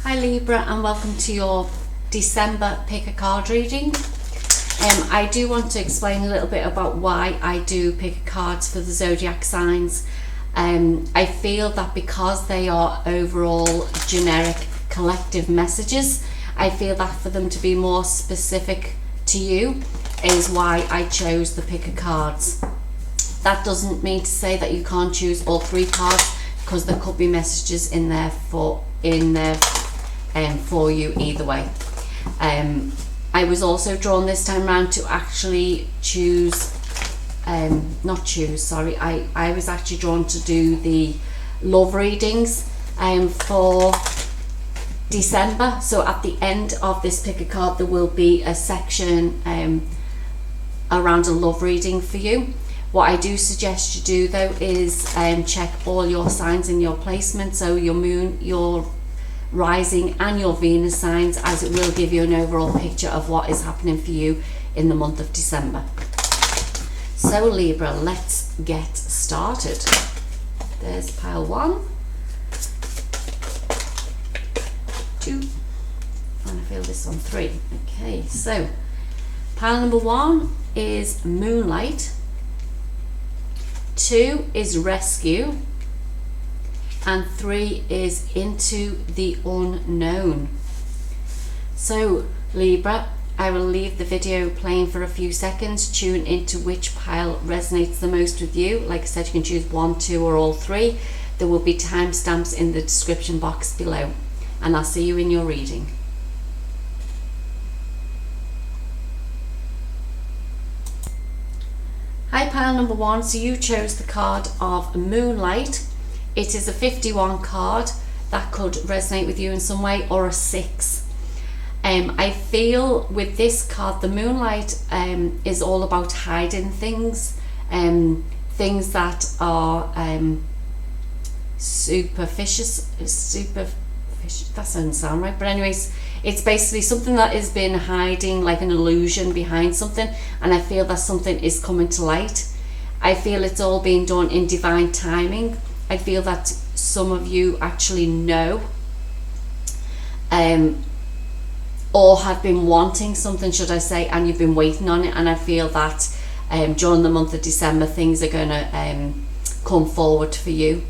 Hi Libra, and welcome to your December pick a card reading. I do want to explain a little bit about why I do pick cards for the zodiac signs. I feel that because they are overall generic collective messages, I feel that for them to be more specific to you is why I chose the pick a cards. That doesn't mean to say that you can't choose all three cards, because there could be messages in there for you either way. I was also drawn this time around to actually I was actually drawn to do the love readings for December. So at the end of this pick a card there will be a section around a love reading for you. What I do suggest you do though is check all your signs in your placement, so your moon, your rising and your Venus signs, as it will give you an overall picture of what is happening for you in the month of December. So Libra, let's get started. There's pile 1, 2, and I feel this on 3. Okay, so pile number 1 is Moonlight, 2 is Rescue, and 3 is Into the Unknown. So Libra, I will leave the video playing for a few seconds. Tune into which pile resonates the most with you. Like I said, you can choose 1, 2 or all 3. There will be timestamps in the description box below, and I'll see you in your reading. Hi pile number 1, so you chose the card of Moonlight. It is a 51 card. That could resonate with you in some way, or a 6. I feel with this card, the Moonlight is all about hiding things, things that are superficial, that doesn't sound right, but anyways, it's basically something that has been hiding, like an illusion behind something, and I feel that something is coming to light. I feel it's all being done in divine timing. I feel that some of you actually know or have been wanting something, should I say, and you've been waiting on it, and I feel that during the month of December things are going to come forward for you.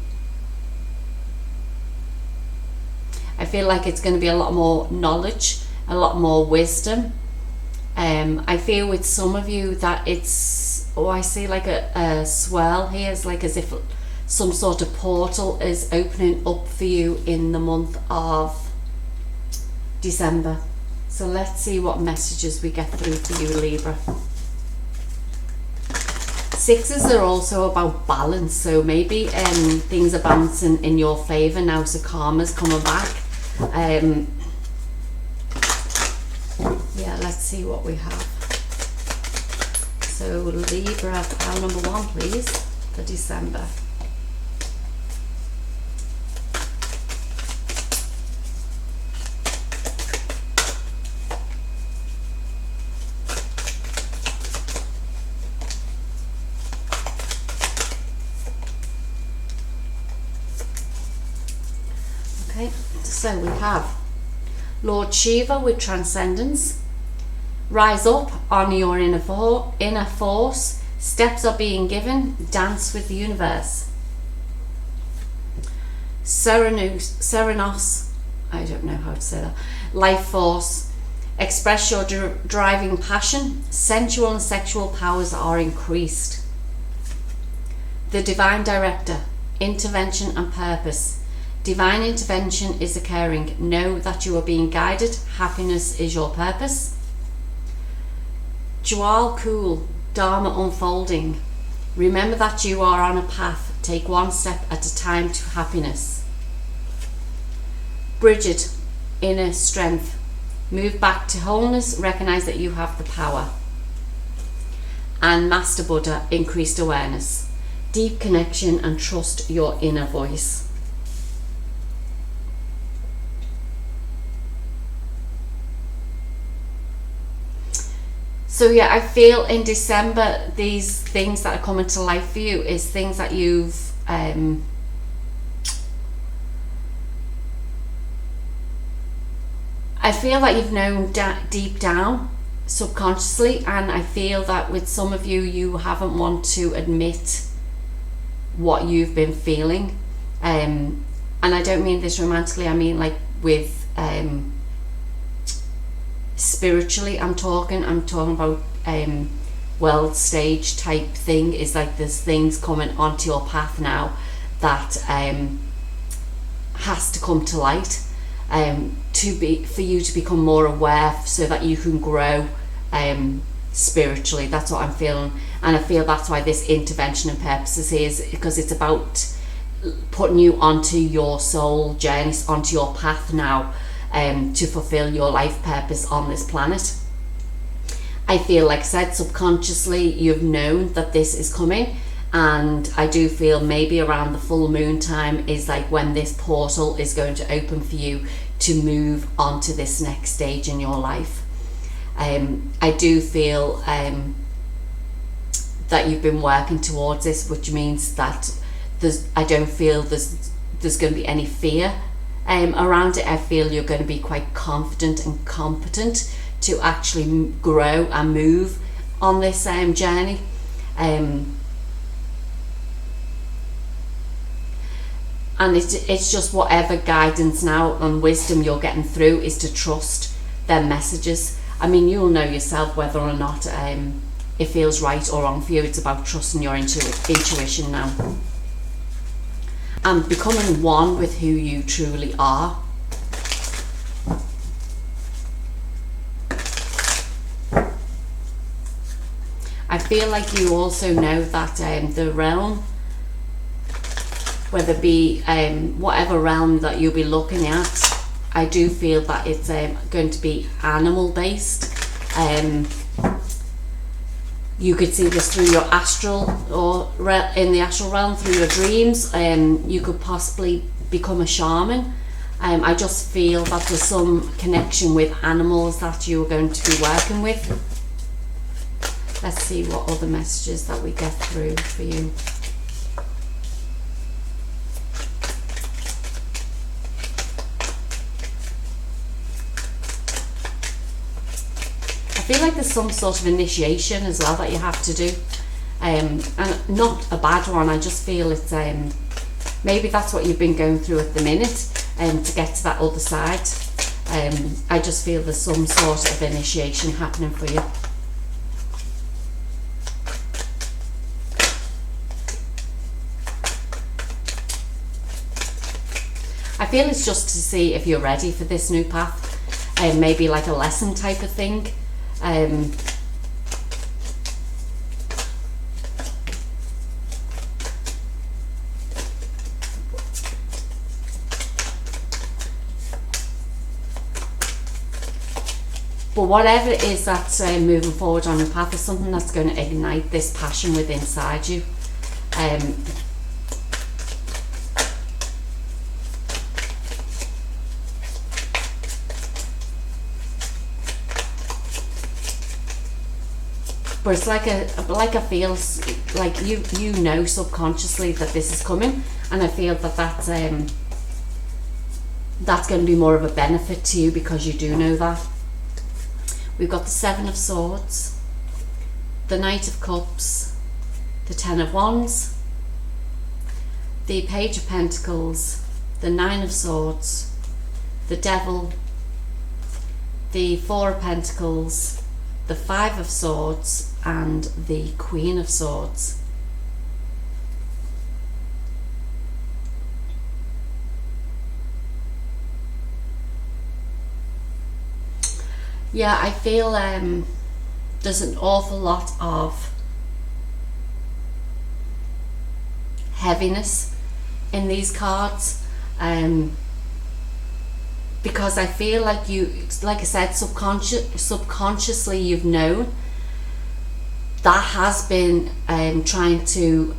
I feel like it's going to be a lot more knowledge, a lot more wisdom. I feel with some of you that it's, I see like a swirl here. It's like as if some sort of portal is opening up for you in the month of December. So let's see what messages we get through for you, Libra. 6s are also about balance, so maybe things are balancing in your favor now, so karma's coming back. Yeah, let's see what we have. So Libra, pile number 1 please for December. Okay, so we have Lord Shiva with Transcendence. Rise up, honor your inner force. Steps are being given. Dance with the universe. Serenos, I don't know how to say that. Life force. Express your driving passion. Sensual and sexual powers are increased. The Divine Director. Intervention and purpose. Divine intervention is occurring. Know that you are being guided. Happiness is your purpose. Jwal Kul, Dharma unfolding. Remember that you are on a path. Take one step at a time to happiness. Bridget, inner strength. Move back to wholeness. Recognize that you have the power. And Master Buddha, increased awareness. Deep connection and trust your inner voice. So yeah, I feel in December these things that are coming to life for you is things that you've I feel that you've known deep down, subconsciously, and I feel that with some of you, you haven't want to admit what you've been feeling. And I don't mean this romantically, I mean like with spiritually. I'm talking about world stage type thing. Is like there's things coming onto your path now that has to come to light, for you to become more aware, so that you can grow spiritually. That's what I'm feeling, and I feel that's why this intervention and purposes here is, because it's about putting you onto your soul journey, onto your path now, to fulfill your life purpose on this planet. I feel, like I said, subconsciously you've known that this is coming, and I do feel maybe around the full moon time is like when this portal is going to open for you to move on to this next stage in your life. I do feel that you've been working towards this, which means that I don't feel there's going to be any fear around it. I feel you're going to be quite confident and competent to actually grow and move on this journey. And it's just whatever guidance now and wisdom you're getting through is to trust their messages. I mean, you'll know yourself whether or not it feels right or wrong for you. It's about trusting your intuition now and becoming one with who you truly are. I feel like you also know that the realm, whether it be whatever realm that you'll be looking at, I do feel that it's going to be animal based. You could see this through your astral, or in the astral realm through your dreams. You could possibly become a shaman. I just feel that there's some connection with animals that you're going to be working with. Let's see what other messages that we get through for you. I feel like there's some sort of initiation as well that you have to do, and not a bad one. I just feel it's maybe that's what you've been going through at the minute, to get to that other side. I just feel there's some sort of initiation happening for you. I feel it's just to see if you're ready for this new path, and maybe like a lesson type of thing. But whatever it is that's moving forward on your path is something that's going to ignite this passion within inside you. But it's like I feel like you know subconsciously that this is coming, and I feel that that's going to be more of a benefit to you because you do know that. We've got the Seven of Swords, the Knight of Cups, the Ten of Wands, the Page of Pentacles, the Nine of Swords, the Devil, the Four of Pentacles, the Five of Swords, and the Queen of Swords. Yeah, I feel there's an awful lot of heaviness in these cards, because I feel like you, like I said, subconsciously you've known that has been trying to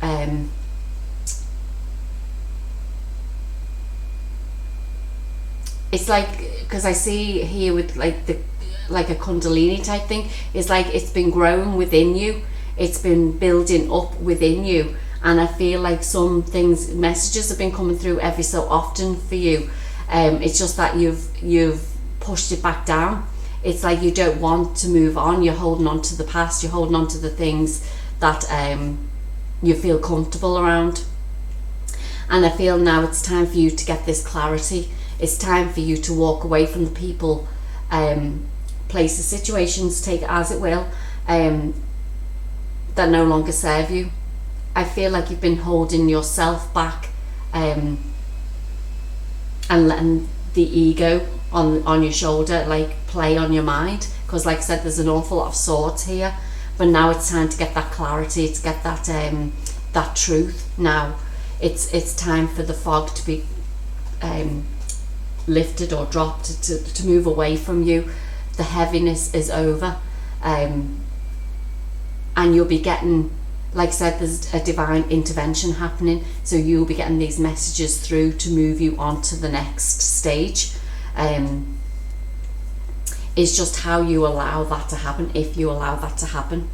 it's like, because I see here with like a kundalini type thing, it's like it's been growing within you, it's been building up within you, and I feel like some things, messages have been coming through every so often for you. It's just that you've pushed it back down. It's like you don't want to move on. You're holding on to the past. You're holding on to the things that you feel comfortable around. And I feel now it's time for you to get this clarity. It's time for you to walk away from the people, places, situations, take it as it will, that no longer serve you. I feel like you've been holding yourself back, and letting the ego on your shoulder like play on your mind, because like I said, there's an awful lot of swords here, but now it's time to get that clarity, to get that that truth. Now it's time for the fog to be lifted or dropped, to move away from you. The heaviness is over, and you'll be getting, like I said, there's a divine intervention happening, so you'll be getting these messages through to move you on to the next stage. It's just how you allow that to happen, if you allow that to happen.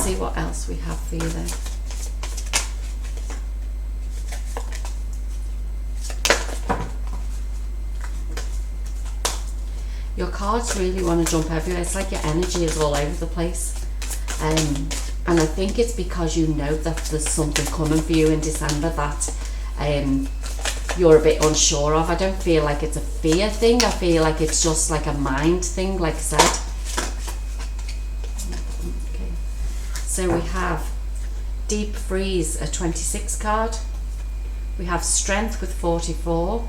See what else we have for you then. Your cards really want to jump everywhere. It's like your energy is all over the place. And I think it's because you know that there's something coming for you in December that you're a bit unsure of. I don't feel like it's a fear thing. I feel like it's just like a mind thing, like I said. Okay. So we have Deep Freeze, a 26 card. We have Strength with 44.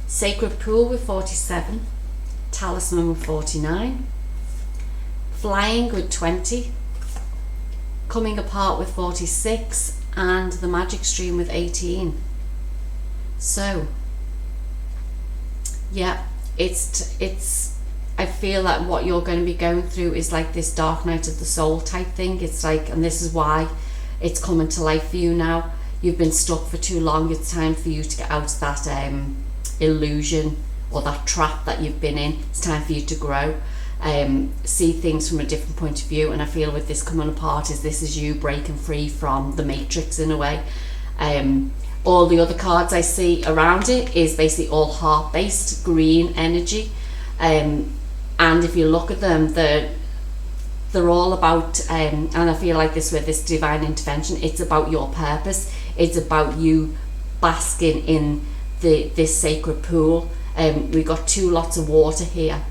Sacred Pool with 47. Talisman with 49. Flying with 20. Coming Apart with 46, and the Magic Stream with 18. So yeah, it's I feel that what you're going to be going through is like this dark night of the soul type thing. It's like, and this is why it's coming to life for you now. You've been stuck for too long. It's time for you to get out of that illusion or that trap that you've been in. It's time for you to grow. See things from a different point of view, and I feel with this coming apart this is you breaking free from the matrix in a way. All the other cards I see around it is basically all heart based green energy, and if you look at them, they're all about and I feel like this with this divine intervention, it's about your purpose. It's about you basking in this sacred pool. We've got 2 lots of water here,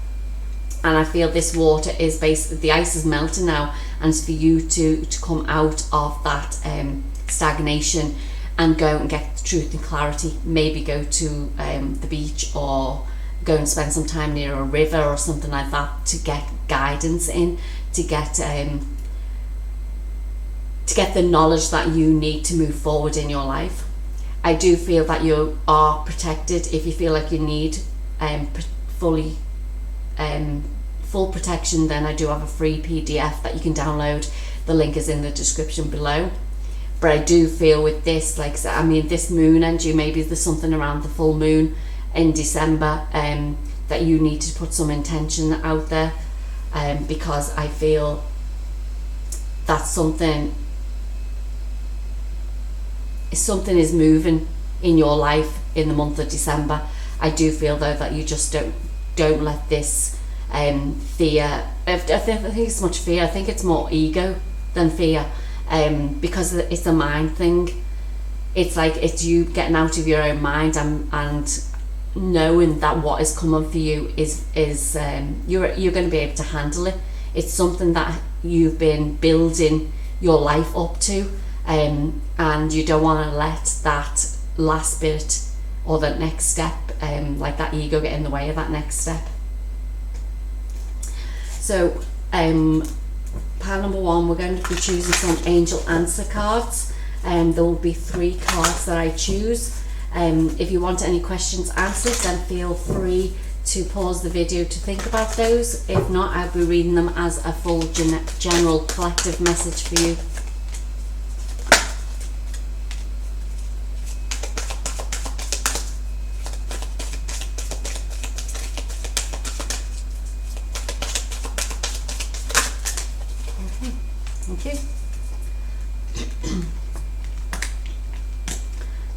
and I feel this water is basically, the ice is melting now, and it's for you to come out of that stagnation and go and get truth and clarity. Maybe go to the beach, or go and spend some time near a river or something like that, to get guidance in, to get the knowledge that you need to move forward in your life. I do feel that you are protected. If you feel like you need full protection, then I do have a free PDF that you can download. The link is in the description below. But I do feel with this, like, I mean, this moon energy, maybe there's something around the full moon in December that you need to put some intention out there, because I feel that something is moving in your life in the month of December. I do feel though that you just don't let this fear, I think it's much fear, I think it's more ego than fear, because it's a mind thing. It's like, it's you getting out of your own mind and knowing that what is coming for you is you're going to be able to handle it. It's something that you've been building your life up to, and you don't want to let that last bit or that next step, like that ego, get in the way of that next step. So pile number 1, we're going to be choosing some angel answer cards. There will be 3 cards that I choose. If you want any questions answered, then feel free to pause the video to think about those. If not, I'll be reading them as a full general collective message for you. Thank you.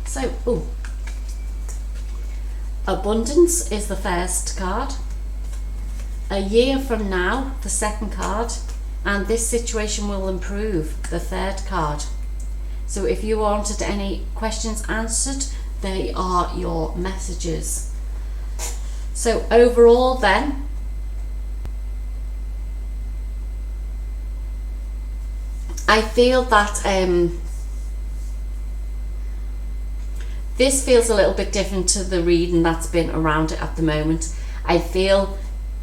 So, abundance is the first card. A year from now, the second card, and this situation will improve, the third card. So if you wanted any questions answered, they are your messages. So overall then, I feel that this feels a little bit different to the reading that's been around it at the moment. I feel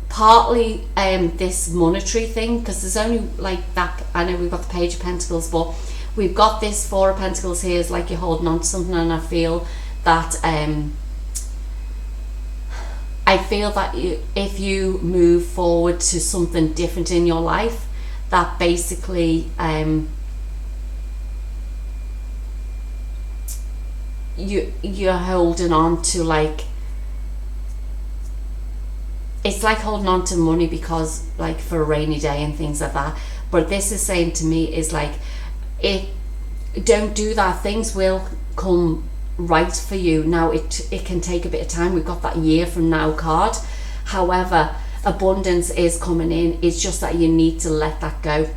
partly this monetary thing, because there's only like that, I know we've got the Page of Pentacles, but we've got this Four of Pentacles here, is like you're holding on to something, and I feel that if you move forward to something different in your life, that basically you're holding on to, like, it's like holding on to money because, like, for a rainy day and things like that. But this is saying to me is like, don't do that, things will come right for you. Now it can take a bit of time. We've got that year from now card. However, abundance is coming in. It's just that you need to let that go,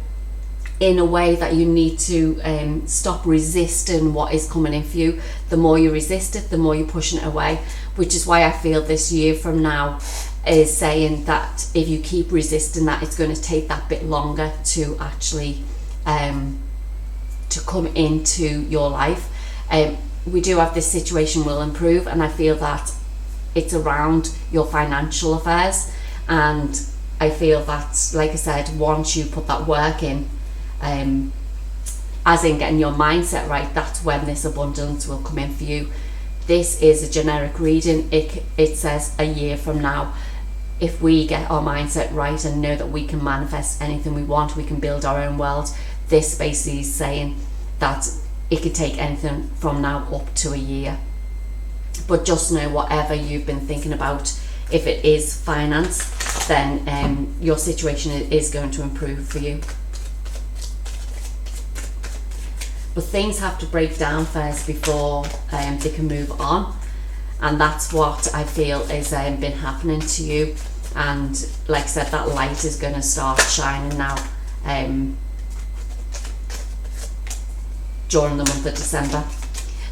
in a way that you need to stop resisting what is coming in for you. The more you resist it, the more you're pushing it away, which is why I feel this year from now is saying that if you keep resisting that, it's going to take that bit longer to actually to come into your life. We do have this situation will improve, and I feel that it's around your financial affairs, and I feel that, like I said, once you put that work in, as in getting your mindset right, that's when this abundance will come in for you. This is a generic reading. It says a year from now, if we get our mindset right and know that we can manifest anything we want, we can build our own world. This basically is saying that it could take anything from now up to a year. But just know, whatever you've been thinking about, if it is finance, then your situation is going to improve for you. But things have to break down first before they can move on, and that's what I feel is been happening to you. And like I said, that light is going to start shining now during the month of December.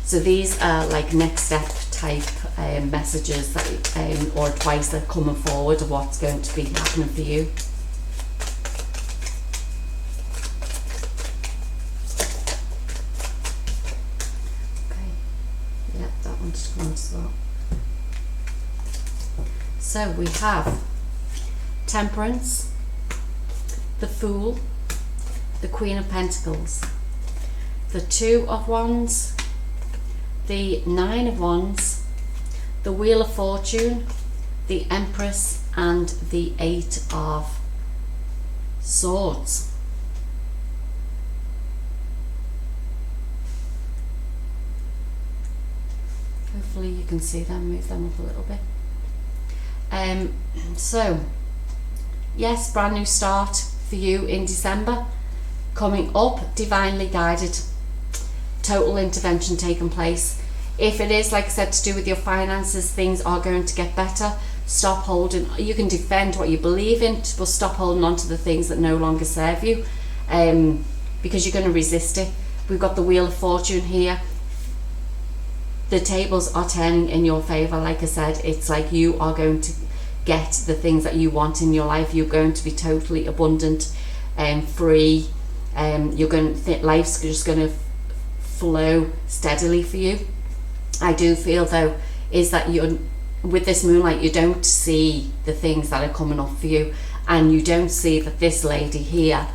So these are like next step type messages that or advice that are coming forward of what's going to be happening for you. So we have Temperance, the Fool, the Queen of Pentacles, the Two of Wands, the Nine of Wands, the Wheel of Fortune, the Empress, and the Eight of Swords. Hopefully you can see them, move them up a little bit. So yes, brand new start for you in December coming up, divinely guided, total intervention taking place. If it is, like I said, to do with your finances, things are going to get better. Stop holding, you can defend what you believe in, but stop holding on to the things that no longer serve you, because you're going to resist it. We've got the Wheel of Fortune here. The tables are turning in your favor. Like I said, it's like you are going to get the things that you want in your life. You're going to be totally abundant and free. You're going to life's just going to flow steadily for you. I do feel though is that you're with this moonlight, you don't see the things that are coming up for you, and you don't see that this lady here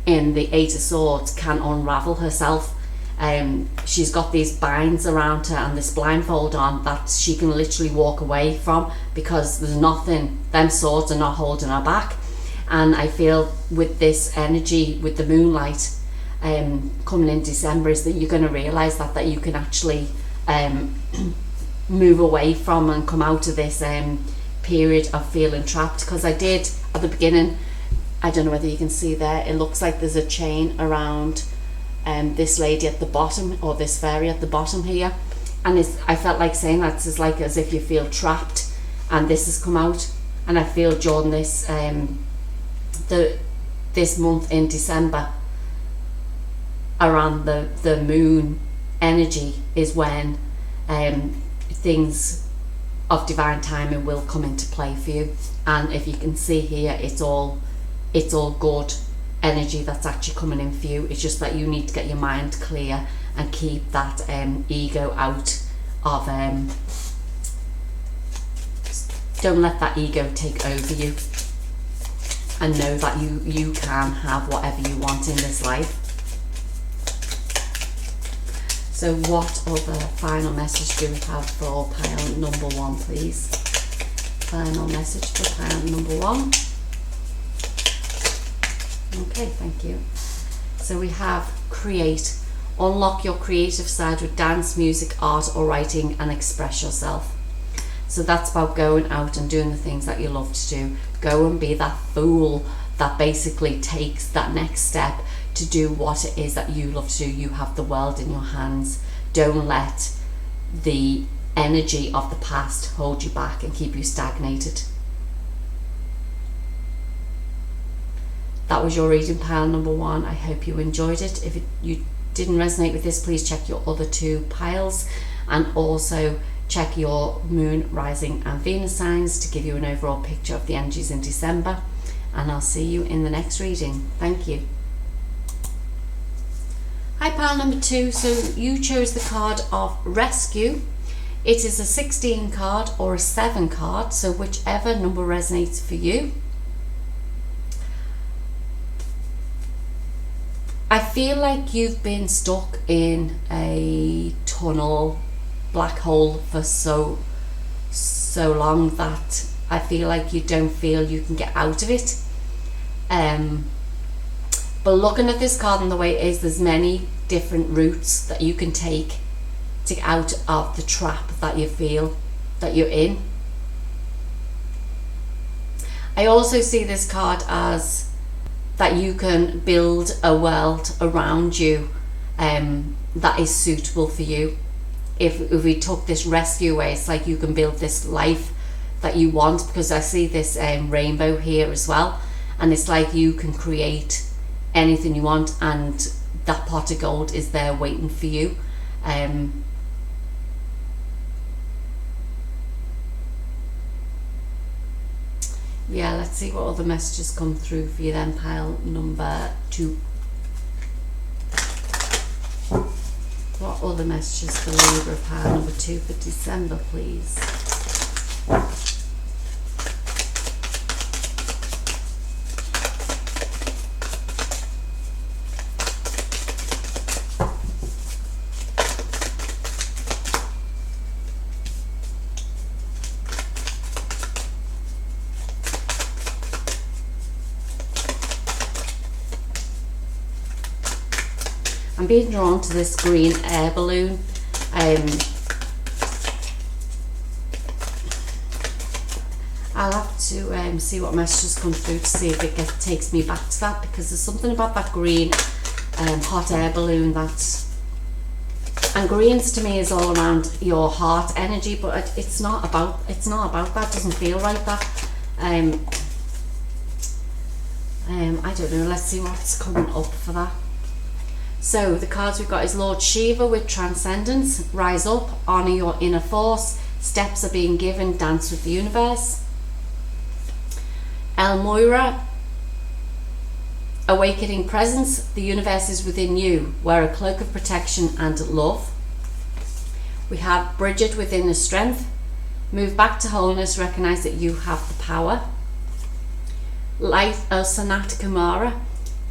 in the Eight of Swords can unravel herself. She's got these binds around her and this blindfold on that she can literally walk away from, because there's nothing, them swords are not holding her back. And I feel with this energy, with the moonlight coming in December, is that you're going to realise that you can actually move away from and come out of this period of feeling trapped. Because I did at the beginning, I don't know whether you can see there, it looks like there's a chain around this lady at the bottom, or this fairy at the bottom here, and I felt like saying that it's like as if you feel trapped, and this has come out, and I feel during this this month in December, around the moon energy, is when things of divine timing will come into play for you. And if you can see here, it's all good energy that's actually coming in for you. It's just that you need to get your mind clear and keep that ego out of don't let that ego take over you, and know that you can have whatever you want in this life. So what other final message do we have for pile number 1, please? Final message for pile number 1. Okay, thank you. So we have create. Unlock your creative side with dance, music, art or writing, and express yourself. So that's about going out and doing the things that you love to do. Go and be that fool that basically takes that next step to do what it is that you love to do. You have the world in your hands. Don't let the energy of the past hold you back and keep you stagnated. That was your reading, pile number 1. I hope you enjoyed it. If you didn't resonate with this, please check your other 2 piles, and also check your moon, rising and Venus signs to give you an overall picture of the energies in December. And I'll see you in the next reading. Thank you. Hi, pile number 2. So you chose the card of rescue. It is a 16 card or a 7 card, so whichever number resonates for you. I feel like you've been stuck in a tunnel, black hole for so long that I feel like you don't feel you can get out of it. But looking at this card and the way it is, there's many different routes that you can take to get out of the trap that you feel that you're in. I also see this card as that you can build a world around you that is suitable for you. If we took this rescue away, it's like you can build this life that you want, because I see this rainbow here as well, and it's like you can create anything you want, and that pot of gold is there waiting for you. Yeah, let's see what other messages come through for you then, pile number 2. What other messages for Libra, pile number 2 for December, please? I'm being drawn to this green air balloon. I'll have to see what messages come through to see if it takes me back to that, because there's something about that green hot air balloon and greens to me is all around your heart energy, but it's not about that. It doesn't feel like that. I don't know. Let's see what's coming up for that. So the cards we've got is Lord Shiva with Transcendence, Rise Up, Honour Your Inner Force, Steps Are Being Given, Dance with the Universe. El Moira, Awakening Presence, The Universe is Within You, Wear a Cloak of Protection and Love. We have Bridget with Inner Strength, Move Back to Wholeness, Recognise that you have the power. Light Sanat Kumara,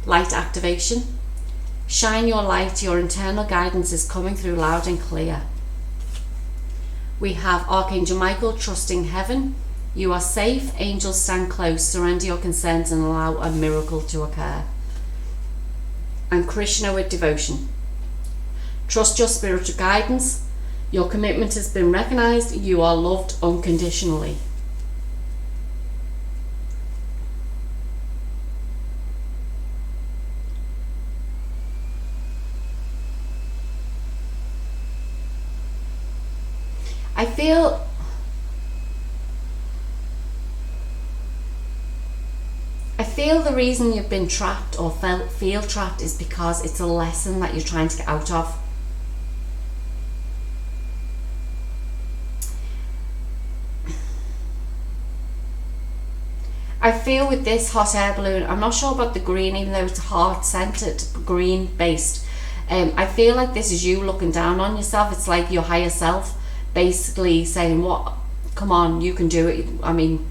Light Activation. Shine your light, your internal guidance is coming through loud and clear. We have Archangel Michael, Trusting Heaven. You are safe, angels stand close, surrender your concerns and allow a miracle to occur. And Krishna with Devotion. Trust your spiritual guidance, your commitment has been recognised, you are loved unconditionally. feel the reason you've been trapped or feel trapped is because it's a lesson that you're trying to get out of. I feel with this hot air balloon, I'm not sure about the green, even though it's heart-centered, green based. I feel like this is you looking down on yourself. It's like your higher self basically saying, "What? Come on, you can do it." I mean,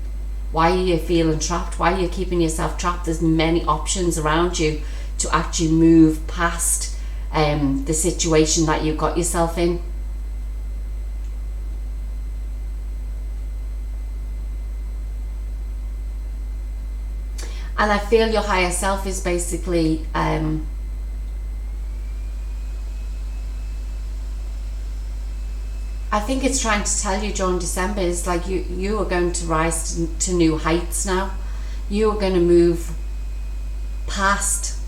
why are you feeling trapped? Why are you keeping yourself trapped? There's many options around you to actually move past the situation that you've got yourself in. And I feel your higher self is basically I think it's trying to tell you during December is like you are going to rise to new heights now. You are going to move past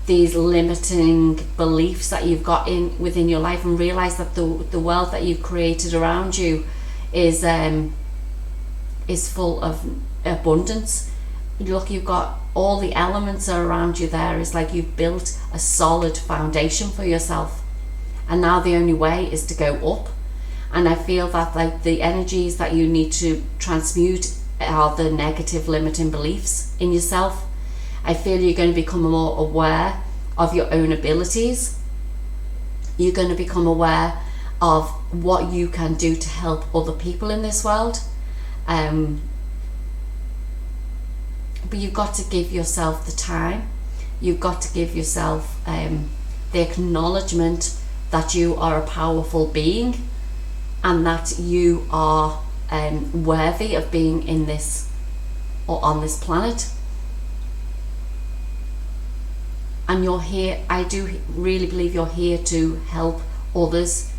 these limiting beliefs that you've got within your life and realize that the world that you've created around you is full of abundance. Look, you've got all the elements are around you there. It's like you've built a solid foundation for yourself, and now the only way is to go up. And I feel that like the energies that you need to transmute are the negative limiting beliefs in yourself. I feel you're going to become more aware of your own abilities. You're going to become aware of what you can do to help other people in this world. But you've got to give yourself the time. You've got to give yourself the acknowledgement that you are a powerful being and that you are worthy of being in this or on this planet. And you're here, I do really believe you're here to help others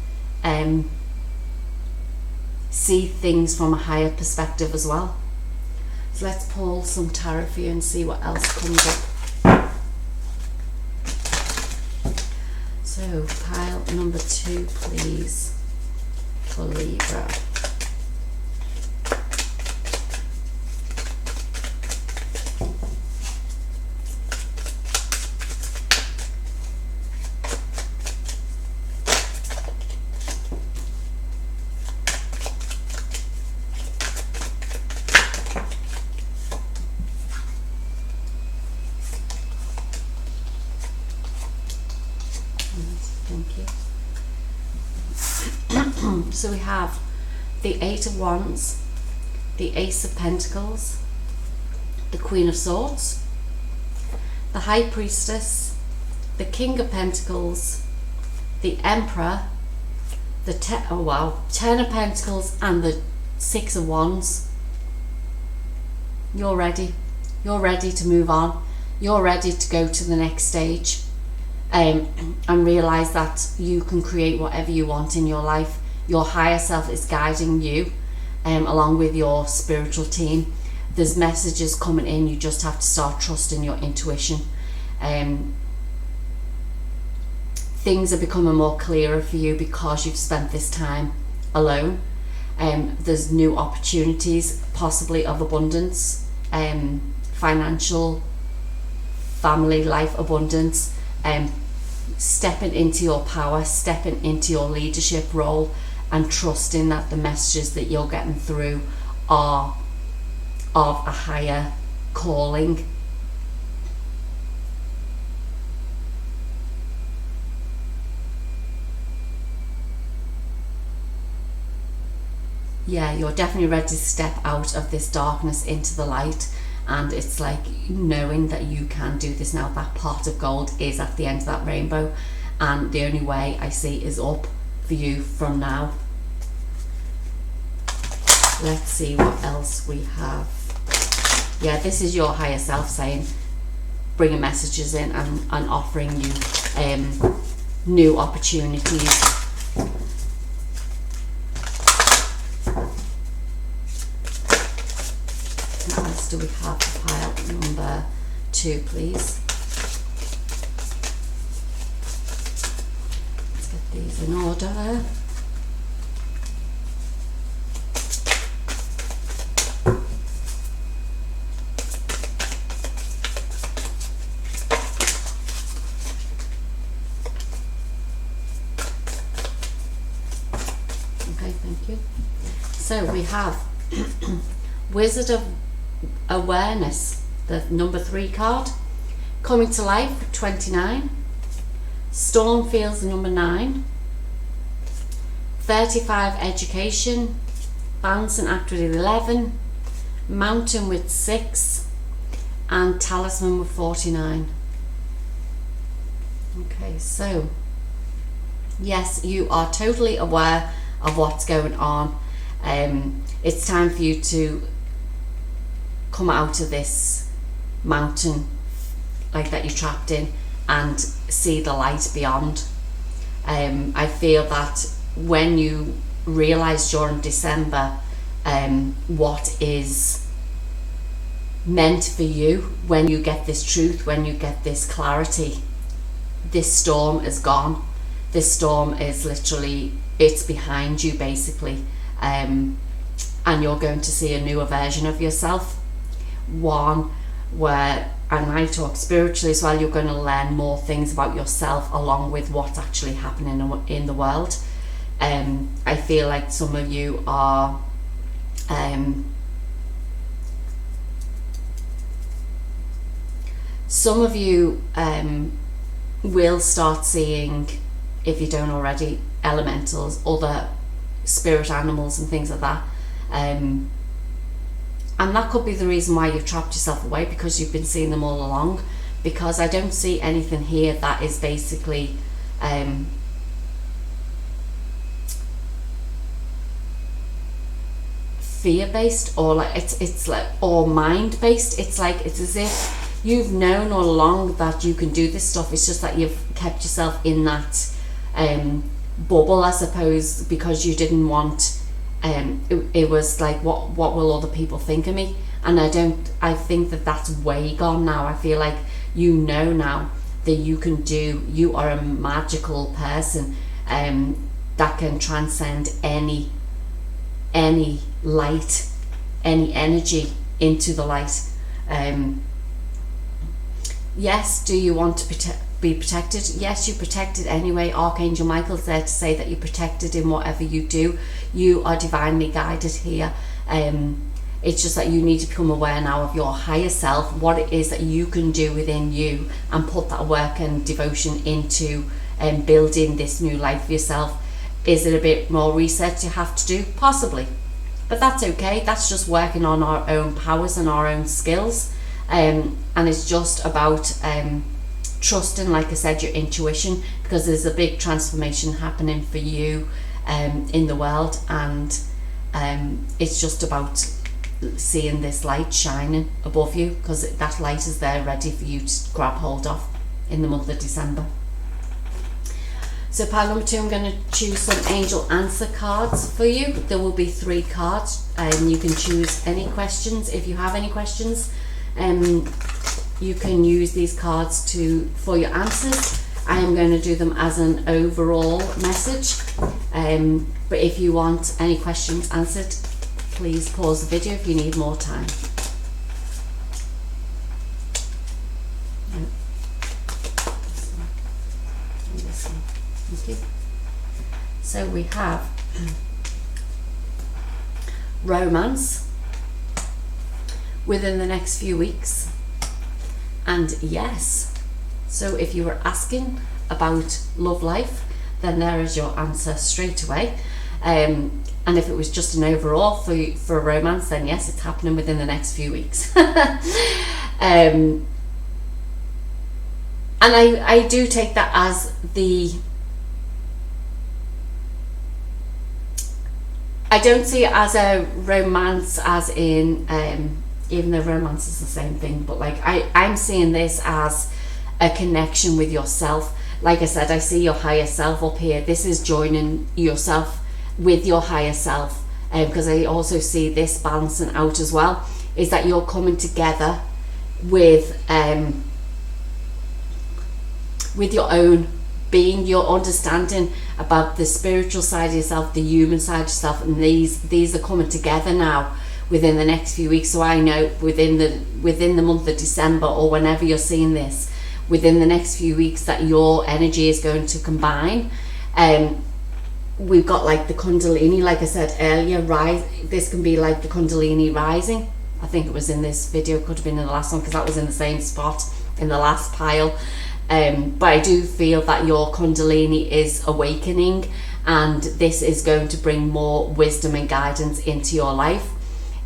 see things from a higher perspective as well. So let's pull some tarot for you and see what else comes up. So pile number 2, please, for Libra. So we have the 8 of Wands, the Ace of Pentacles, the Queen of Swords, the High Priestess, the King of Pentacles, the Emperor, the Ten of Pentacles, and the 6 of Wands. You're ready. You're ready to move on. You're ready to go to the next stage and realize that you can create whatever you want in your life. Your higher self is guiding you along with your spiritual team. There's messages coming in. You just have to start trusting your intuition. Things are becoming more clearer for you because you've spent this time alone. There's new opportunities, possibly of abundance, financial, family life abundance, stepping into your power, stepping into your leadership role, and trusting that the messages that you're getting through are of a higher calling. Yeah, you're definitely ready to step out of this darkness into the light, and it's like knowing that you can do this now. That pot of gold is at the end of that rainbow, and the only way I see is up for you from now. Let's see what else we have. Yeah, this is your higher self saying, bringing messages in and offering you new opportunities. What else do we have for pile number 2, please? Let's get these in order. So we have Wizard of Awareness, the number 3 card. Coming to Life, 29. Storm Fields, number 9. 35, Education. Balance and Act with 11. Mountain with 6. And Talisman with 49. Okay, so yes, you are totally aware of what's going on. It's time for you to come out of this mountain like that you're trapped in and see the light beyond. I feel that when you realise during December what is meant for you, when you get this truth, when you get this clarity, this storm is gone. This storm is literally, it's behind you basically, and you're going to see a newer version of yourself, one where, and I talk spiritually as well, you're going to learn more things about yourself along with what's actually happening in the world. I feel like some of you are will start seeing, if you don't already, elementals, other spirit animals and things like that, and that could be the reason why you've trapped yourself away, because you've been seeing them all along. Because I don't see anything here that is basically fear-based, or like it's like, or mind-based. It's like, it's as if you've known all along that you can do this stuff. It's just that you've kept yourself in that bubble, I suppose, because you didn't want, it was like, what will other people think of me? And I think that that's way gone now. I feel like you know now that you are a magical person that can transcend any light, any energy into the light. Yes, do you want to be protected? Yes, you're protected anyway. Archangel Michael's there to say that you're protected in whatever you do. You are divinely guided here. It's just that you need to become aware now of your higher self, what it is that you can do within you, and put that work and devotion into building this new life for yourself. Is it a bit more research you have to do? Possibly. But that's okay. That's just working on our own powers and our own skills. And it's just about trusting, like I said, your intuition, because there's a big transformation happening for you in the world, and it's just about seeing this light shining above you, because that light is there ready for you to grab hold of in the month of December. So pile number 2, I'm going to choose some angel answer cards for you. There will be 3 cards, and you can choose any questions. If you have any questions, you can use these cards for your answers. I am going to do them as an overall message, but if you want any questions answered, please pause the video if you need more time. Thank you. So we have romance within the next few weeks, and yes. So if you were asking about love life, then there is your answer straight away. And if it was just an overall for romance, then yes, it's happening within the next few weeks. And I do take that as I don't see it as a romance as in, even though romance is the same thing, but like I'm seeing this as a connection with yourself. Like I said, I see your higher self up here. This is joining yourself with your higher self, because I also see this balancing out as well, is that you're coming together with your own being, your understanding about the spiritual side of yourself, the human side of yourself, and these are coming together now within the next few weeks. So I know within the month of December, or whenever you're seeing this, within the next few weeks, that your energy is going to combine. we've got like the Kundalini, like I said earlier, this can be like the Kundalini rising. I think it was in this video, could have been in the last one, because that was in the same spot in the last pile. But I do feel that your Kundalini is awakening, and this is going to bring more wisdom and guidance into your life.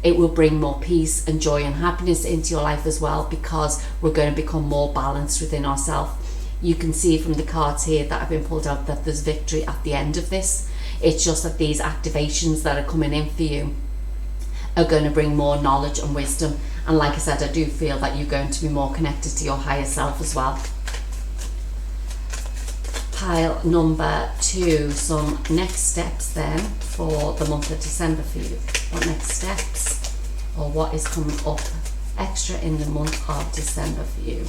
It will bring more peace and joy and happiness into your life as well, because we're going to become more balanced within ourselves. You can see from the cards here that have been pulled out that there's victory at the end of this. It's just that these activations that are coming in for you are going to bring more knowledge and wisdom. And like I said, I do feel that you're going to be more connected to your higher self as well. Pile number 2, some next steps then for the month of December for you. What next steps, or what is coming up extra in the month of December for you?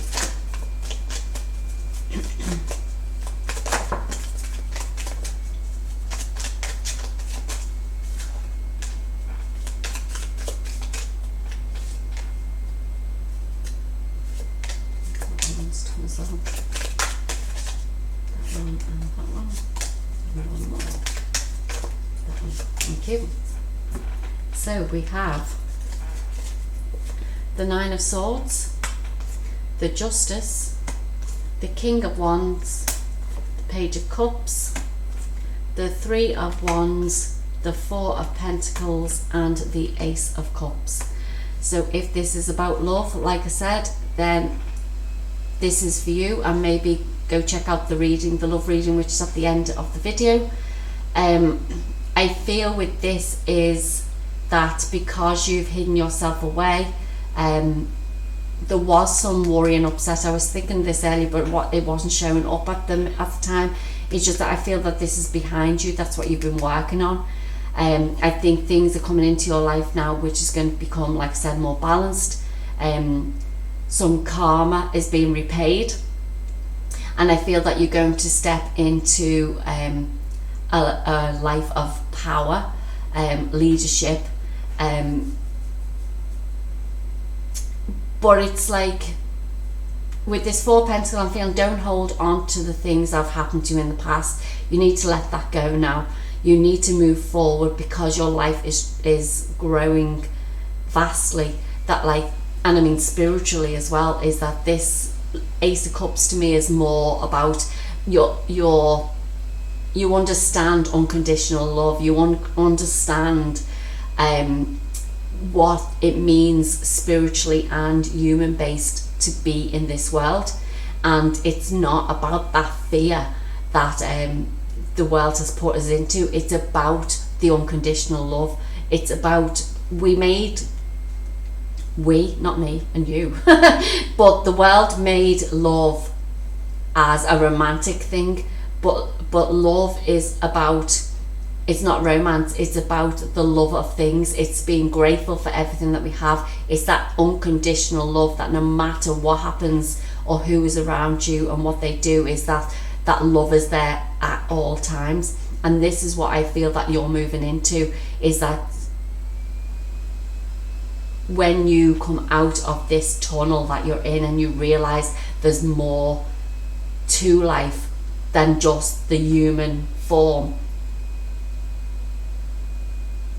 So we have the 9 of Swords, the Justice, the King of Wands, the Page of Cups, the 3 of Wands, the 4 of Pentacles, and the Ace of Cups. So if this is about love, like I said, then this is for you, and maybe go check out the reading, the love reading, which is at the end of the video. I feel with this is that because you've hidden yourself away, there was some worry and upset. I was thinking this earlier, but it wasn't showing up at the time. It's just that I feel that this is behind you. That's what you've been working on. I think things are coming into your life now, which is going to become, like I said, more balanced. Some karma is being repaid, and I feel that you're going to step into a life of power, leadership, but it's like with this 4 Pentacles, I'm feeling don't hold on to the things that have happened to you in the past. You need to let that go now. You need to move forward, because your life is growing vastly. That, like, and I mean spiritually as well, is that this Ace of Cups to me is more about you understand unconditional love. You understand what it means spiritually and human based to be in this world, and it's not about that fear that the world has put us into. It's about the unconditional love. It's about not me and you, but the world made love as a romantic thing, but love is about, it's not romance, it's about the love of things. It's being grateful for everything that we have. It's that unconditional love that no matter what happens or who is around you and what they do, is that love is there at all times. And this is what I feel that you're moving into, is that when you come out of this tunnel that you're in and you realize there's more to life than just the human form,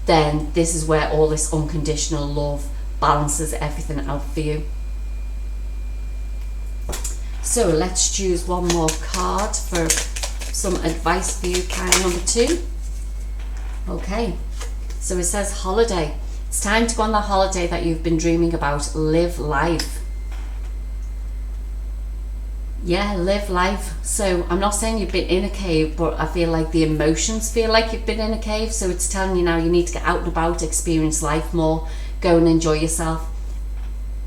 then this is where all this unconditional love balances everything out for you. So let's choose one more card for some advice for you, pile number 2. Okay, so it says holiday. It's time to go on the holiday that you've been dreaming about. Live life. Yeah, live life. So I'm not saying you've been in a cave, but I feel like the emotions feel like you've been in a cave. So it's telling you now you need to get out and about, experience life more, go and enjoy yourself.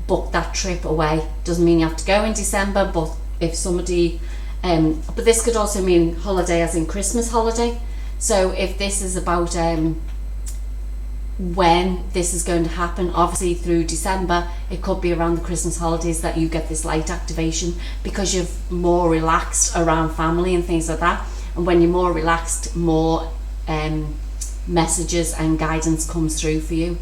Book that trip away. Doesn't mean you have to go in December, but if somebody, but this could also mean holiday as in Christmas holiday. So if this is about when this is going to happen, obviously through December, it could be around the Christmas holidays that you get this light activation, because you're more relaxed around family and things like that. And when you're more relaxed, more messages and guidance comes through for you.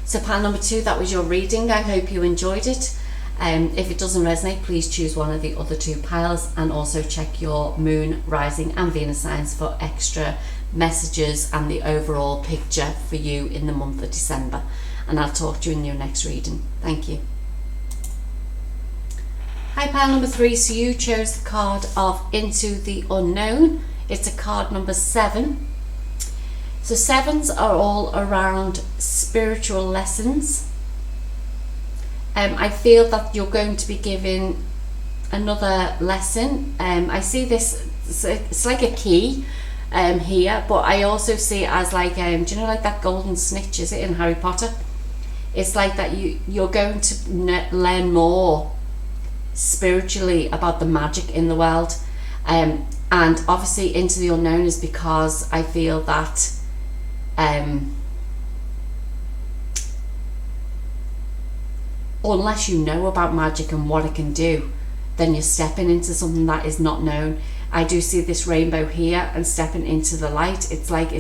So pile number 2, that was your reading. I hope you enjoyed it. If it doesn't resonate, please choose one of the other two piles, and also check your moon, rising and Venus signs for extra messages and the overall picture for you in the month of December. And I'll talk to you in your next reading. Thank you. Hi, pile number 3. So you chose the card of Into the Unknown. It's a card number 7. So 7s are all around spiritual lessons. I feel that you're going to be given another lesson. I see this, it's like a key here, but I also see it as like, do you know, like that golden snitch, is it, in Harry Potter? It's like that you're going to learn more spiritually about the magic in the world. And obviously Into the Unknown is because I feel that unless you know about magic and what it can do, then you're stepping into something that is not known. I do see this rainbow here and stepping into the light. It's like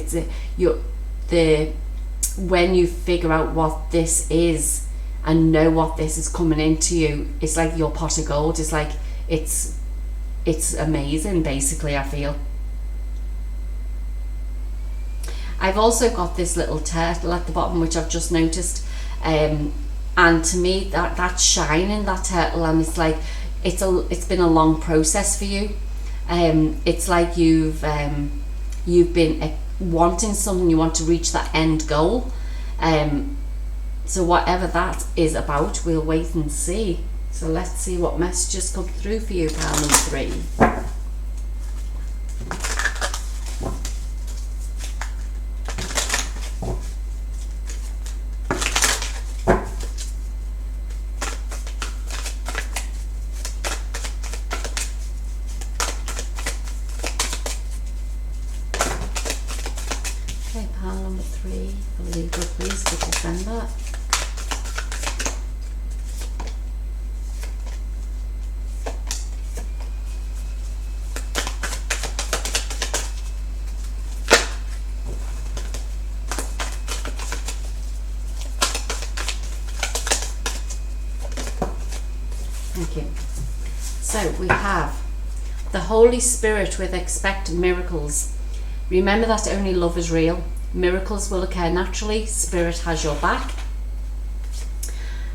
when you figure out what this is and know what this is coming into you, it's like your pot of gold. It's like it's amazing, basically, I feel. I've also got this little turtle at the bottom, which I've just noticed, and to me that's shining, that turtle, and it's like it's been a long process for you. It's like you've been wanting something, you want to reach that end goal. So whatever that is about, we'll wait and see. So let's see what messages come through for you, pile number 3. Okay, pile number 3 for Libra, please, for December. Thank you. So we have the Holy Spirit with expect miracles. Remember that only love is real. Miracles will occur naturally. Spirit has your back.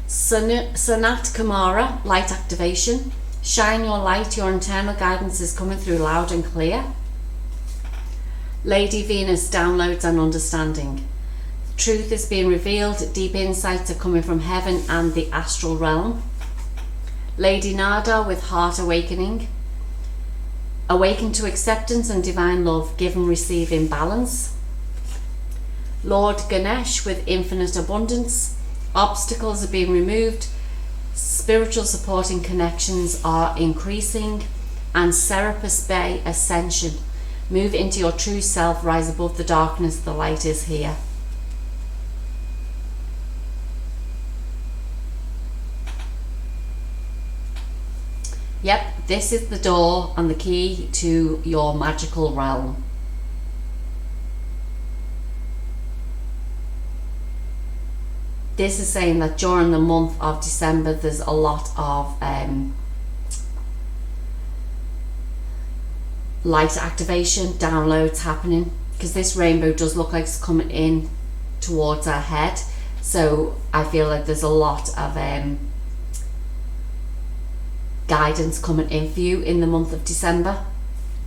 Sanat Kumara, light activation. Shine your light. Your internal guidance is coming through loud and clear. Lady Venus, downloads and understanding. Truth is being revealed. Deep insights are coming from heaven and the astral realm. Lady Nada with heart awakening. Awaken to acceptance and divine love, give and receive in balance. Lord Ganesh with infinite abundance. Obstacles are being removed. Spiritual supporting connections are increasing. And Serapis Bay ascension. Move into your true self, rise above the darkness, the light is here. Yep, this is the door and the key to your magical realm. This is saying that during the month of December there's a lot of light activation, downloads happening, because this rainbow does look like it's coming in towards our head. So I feel like there's a lot of guidance coming in for you in the month of December.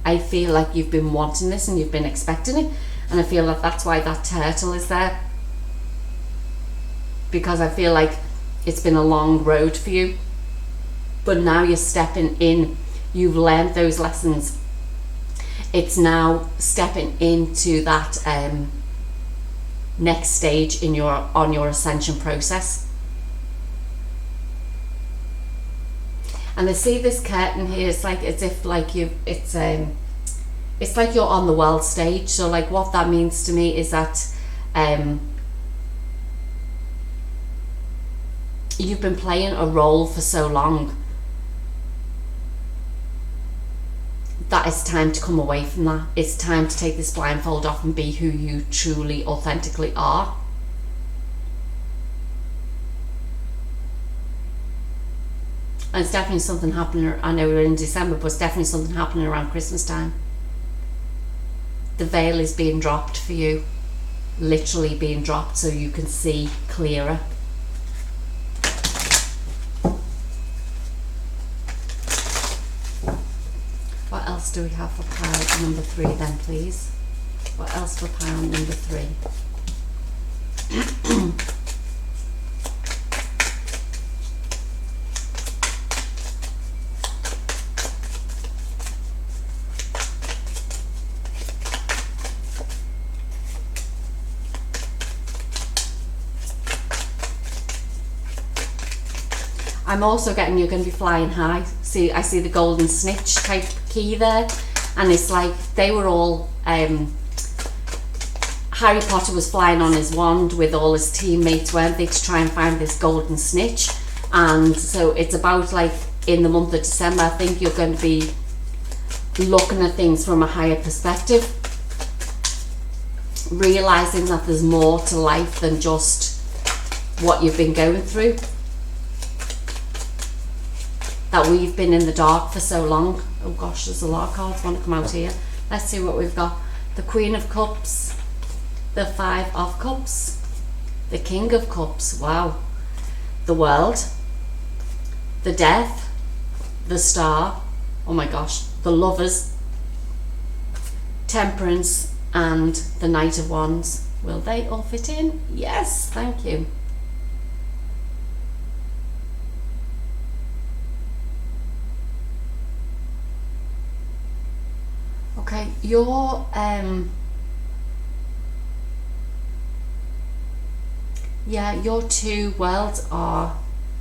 I feel like you've been wanting this and you've been expecting it, and I feel like that's why that turtle is there, because I feel like it's been a long road for you, but now you're stepping in. You've learned those lessons. It's now stepping into that next stage in on your ascension process. And I see this curtain here. It's like as if like it's like you're on the world stage. So like what that means to me is that you've been playing a role for so long that it's time to come away from that. It's time to take this blindfold off and be who you truly, authentically are. And it's definitely something happening. I know we're in December, but it's definitely something happening around Christmas time. The veil is being dropped for you, literally being dropped, so you can see clearer. What else do we have for pile number 3 then, please? What else for pile number 3? I'm also getting you're going to be flying high. See, I see the golden snitch type key there, and it's like they were all Harry Potter was flying on his wand with all his teammates, weren't they, to try and find this golden snitch. And so it's about like in the month of December, I think you're going to be looking at things from a higher perspective, realizing that there's more to life than just what you've been going through, that we've been in the dark for so long. Oh gosh, there's a lot of cards want to come out here. Let's see what we've got. The Queen of Cups, the 5 of Cups, the King of Cups, wow, the World, the Death, the Star, oh my gosh, the Lovers, Temperance, and the Knight of Wands. Will they all fit in? Yes, thank you. Okay, your your 2 worlds are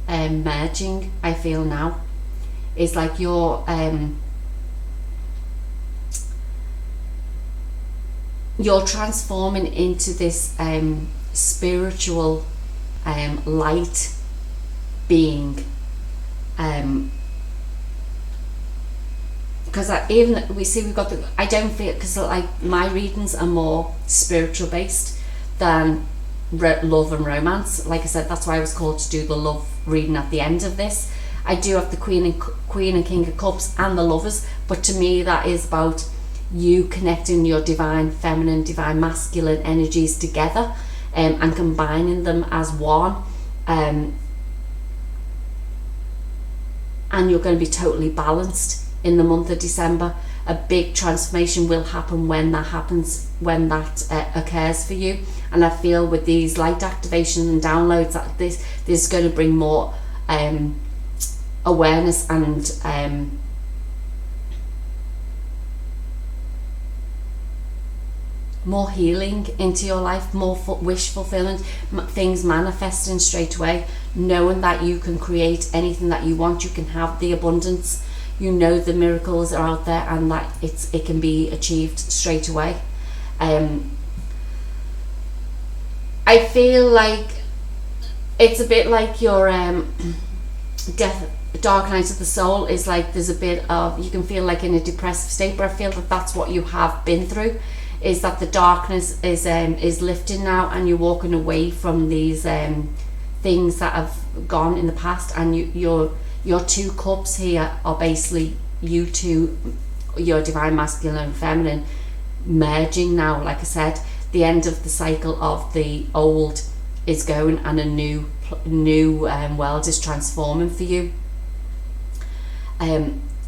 merging, I feel now. It's like you're transforming into this spiritual light being, because even we've got the, I don't feel, because like my readings are more spiritual based than love and romance. Like I said, that's why I was called to do the love reading at the end of this. I do have the Queen and King of Cups and the Lovers, but to me that is about you connecting your divine feminine, divine masculine energies together, and combining them as one, and you're going to be totally balanced in the month of December. A big transformation will happen when that happens, when that occurs for you. And I feel with these light activations and downloads that this is going to bring more awareness and more healing into your life, more wish fulfillment, things manifesting straight away, knowing that you can create anything that you want, you can have the abundance, you know the miracles are out there, and that it can be achieved straight away. I feel like it's a bit like your dark night of the soul is like, there's a bit of, you can feel like in a depressive state, but I feel that that's what you have been through, is that the darkness is lifting now, and you're walking away from these things that have gone in the past, and your 2 cups here are basically you two, your divine masculine and feminine, merging now. Like I said, the end of the cycle of the old is going, and a new world is transforming for you.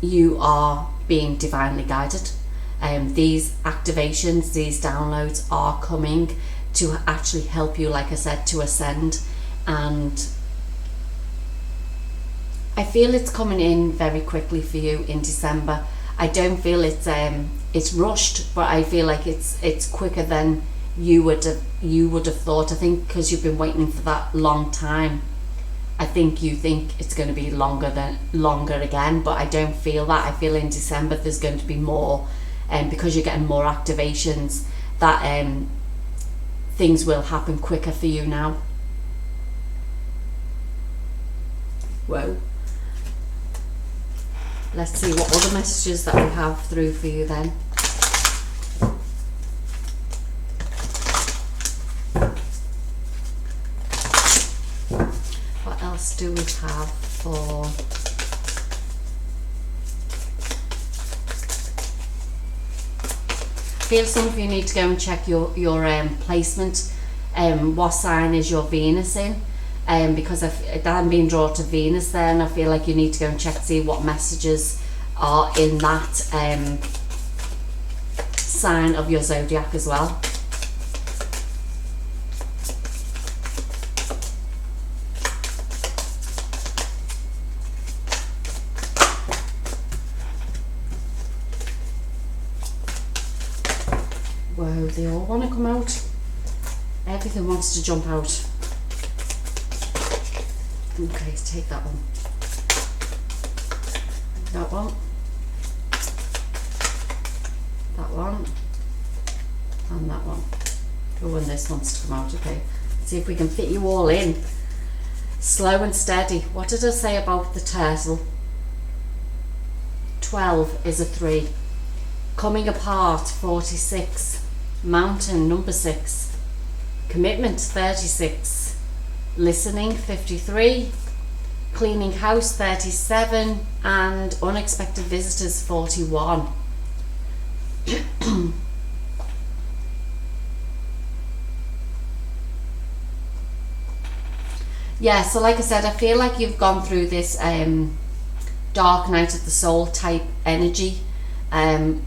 You are being divinely guided. These activations, these downloads are coming to actually help you, like I said, to ascend. And I feel it's coming in very quickly for you in December. I don't feel it's rushed, but I feel like it's quicker than you would have thought. I think because you've been waiting for that long time, I think you think it's going to be longer again, but I don't feel that. I feel in December there's going to be more, because you're getting more activations, that things will happen quicker for you now. Whoa. Let's see what other messages that we have through for you then. What else do we have for feel some of you need to go and check your placement. What sign is your Venus in? Because if I'm being drawn to Venus there, and I feel like you need to go and check to see what messages are in that sign of your zodiac as well. Whoa, they all want to come out. Everything wants to jump out. Okay, let's take that one. That one. That one. And that one. Oh, and this wants to come out. Okay, let's see if we can fit you all in. Slow and steady. What did I say about the turtle? 12 is a 3. Coming apart, 46. Mountain, number 6. Commitment, 36. Listening, 53. Cleaning house, 37. And unexpected visitors, 41. Yeah, so like I said, I feel like you've gone through this dark night of the soul type energy, and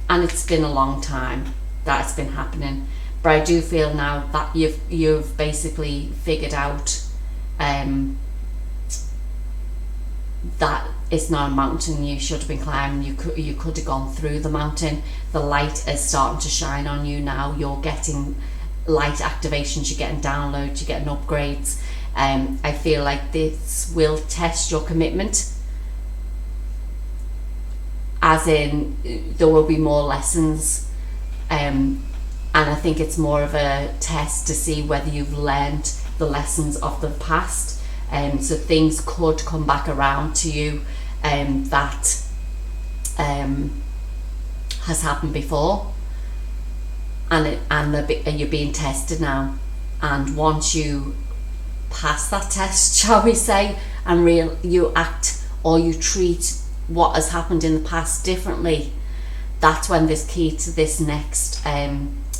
it's been a long time that it's been happening, but I do feel now that you've basically figured out that it's not a mountain you should have been climbing. You could have gone through the mountain. The light is starting to shine on you now. You're getting light activations, you're getting downloads, you're getting upgrades. I feel like this will test your commitment, as in there will be more lessons, and I think it's more of a test to see whether you've learned the lessons of the past. So things could come back around to you that has happened before, and you're being tested now. And once you pass that test, shall we say, and you act or you treat what has happened in the past differently, that's when this key to this next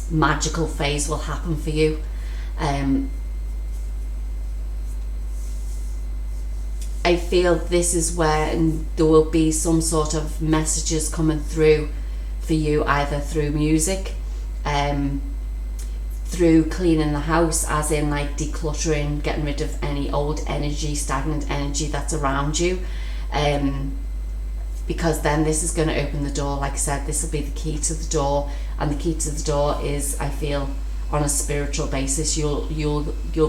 magical phase will happen for you. I feel this is where there will be some sort of messages coming through for you, either through music, through cleaning the house, as in like decluttering, getting rid of any old energy, stagnant energy that's around you, because then this is going to open the door. Like I said, this will be the key to the door, and the key to the door is, I feel, on a spiritual basis. You'll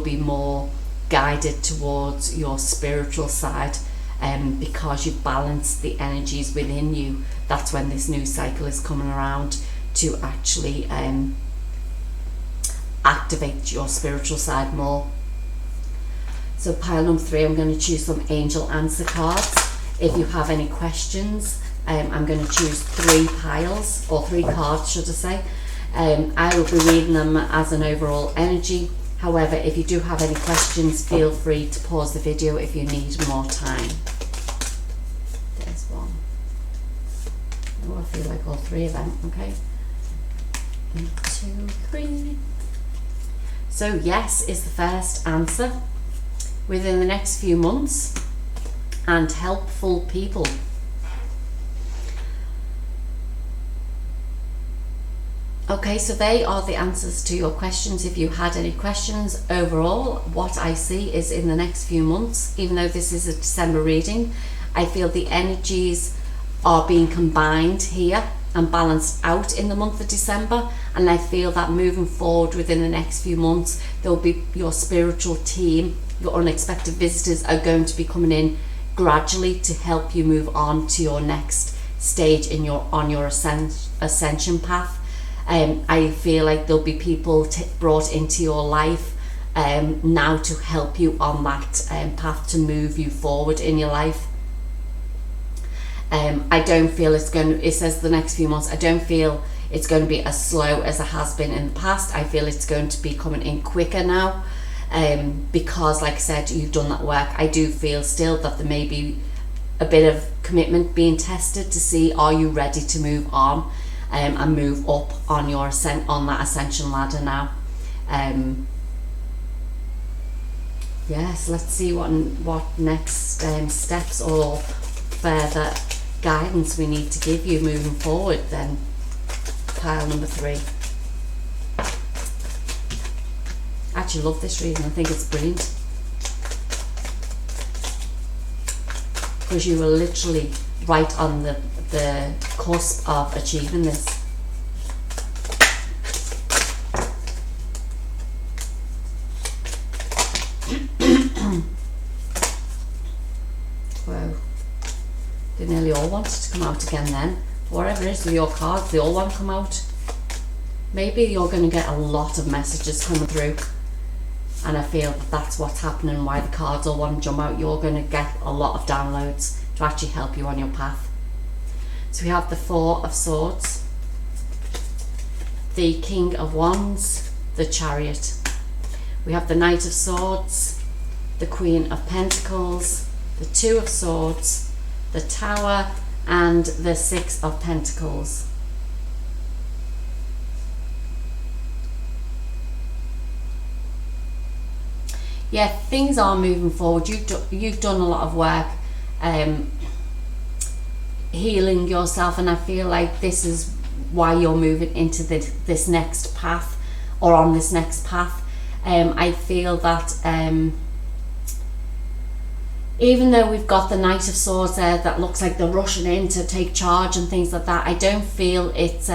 be more guided towards your spiritual side, because you balance the energies within you. That's when this new cycle is coming around to actually activate your spiritual side more. So pile number 3, I'm going to choose some angel answer cards. If you have any questions, I'm going to choose 3 piles, or 3 cards should I say. I will be reading them as an overall energy. However, if you do have any questions, feel free to pause the video if you need more time. There's one. Oh, I feel like all 3 of them. Okay. 1, 2, 3. So yes is the first answer. Within the next few months, and helpful people. Okay, so they are the answers to your questions. If you had any questions, overall, what I see is in the next few months, even though this is a December reading, I feel the energies are being combined here and balanced out in the month of December, and I feel that moving forward within the next few months, there will be your spiritual team, your unexpected visitors are going to be coming in gradually to help you move on to your next stage on your ascension path. I feel like there'll be people brought into your life now to help you on that path to move you forward in your life. I don't feel it says the next few months, I don't feel it's going to be as slow as it has been in the past. I feel it's going to be coming in quicker now, because like I said, you've done that work. I do feel still that there may be a bit of commitment being tested to see, are you ready to move on? and move up on your on that ascension ladder now. Yes, let's see what next steps or further guidance we need to give you moving forward then. Pile number 3. I actually love this reading. I think it's brilliant, because you were literally right on the cusp of achieving this. Wow. They nearly all wanted to come out again then. Whatever it is with your cards, they all want to come out. Maybe you're going to get a lot of messages coming through, and I feel that that's what's happening, why the cards all want to jump out. You're going to get a lot of downloads to actually help you on your path. So we have the 4 of Swords, the King of Wands, the Chariot. We have the Knight of Swords, the Queen of Pentacles, the 2 of Swords, the Tower, and the 6 of Pentacles. Yeah, things are moving forward. You've done a lot of work healing yourself, and I feel like this is why you're moving into this next path, or on this next path. I feel that even though we've got the Knight of Swords there that looks like they're rushing in to take charge and things like that, I don't feel it's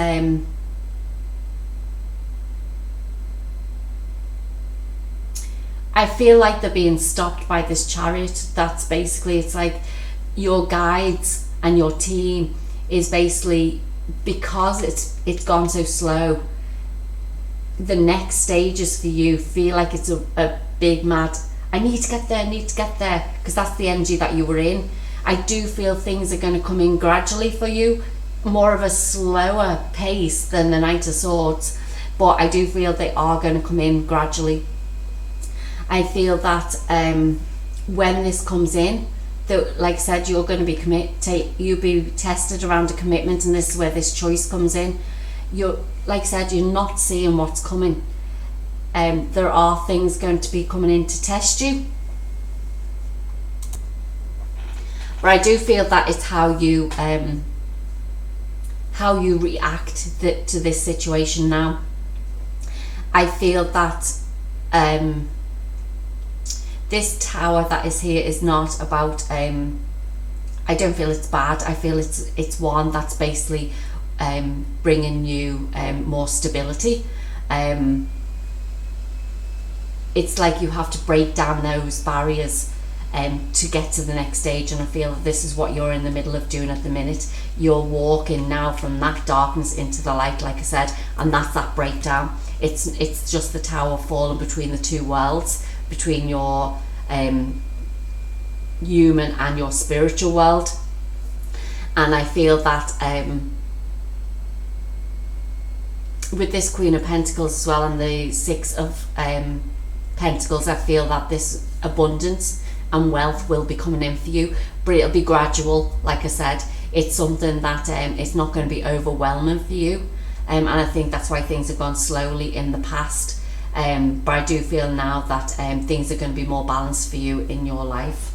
I feel like they're being stopped by this Chariot. That's basically, it's like your guides and your team is basically, because it's gone so slow, the next stages for you feel like it's a big mad, I need to get there, because that's the energy that you were in. I do feel things are going to come in gradually for you, more of a slower pace than the Knight of Swords, but I do feel they are going to come in gradually. I feel that when this comes in, that, like I said, you're going to be you'll be tested around a commitment, and this is where this choice comes in. Like I said, you're not seeing what's coming. There are things going to be coming in to test you, but I do feel that it's how you react to this situation now. I feel that this Tower that is here is not about I don't feel it's bad. I feel it's one that's basically bringing you more stability. It's like you have to break down those barriers to get to the next stage, and I feel that this is what you're in the middle of doing at the minute. You're walking now from that darkness into the light, like I said, and that's that breakdown. It's just the Tower falling between the two worlds, between your human and your spiritual world. And I feel that with this Queen of Pentacles as well, and the 6 of Pentacles, I feel that this abundance and wealth will be coming in for you, but it'll be gradual. Like I said, it's something that it's not going to be overwhelming for you, and I think that's why things have gone slowly in the past. But I do feel now that things are going to be more balanced for you in your life.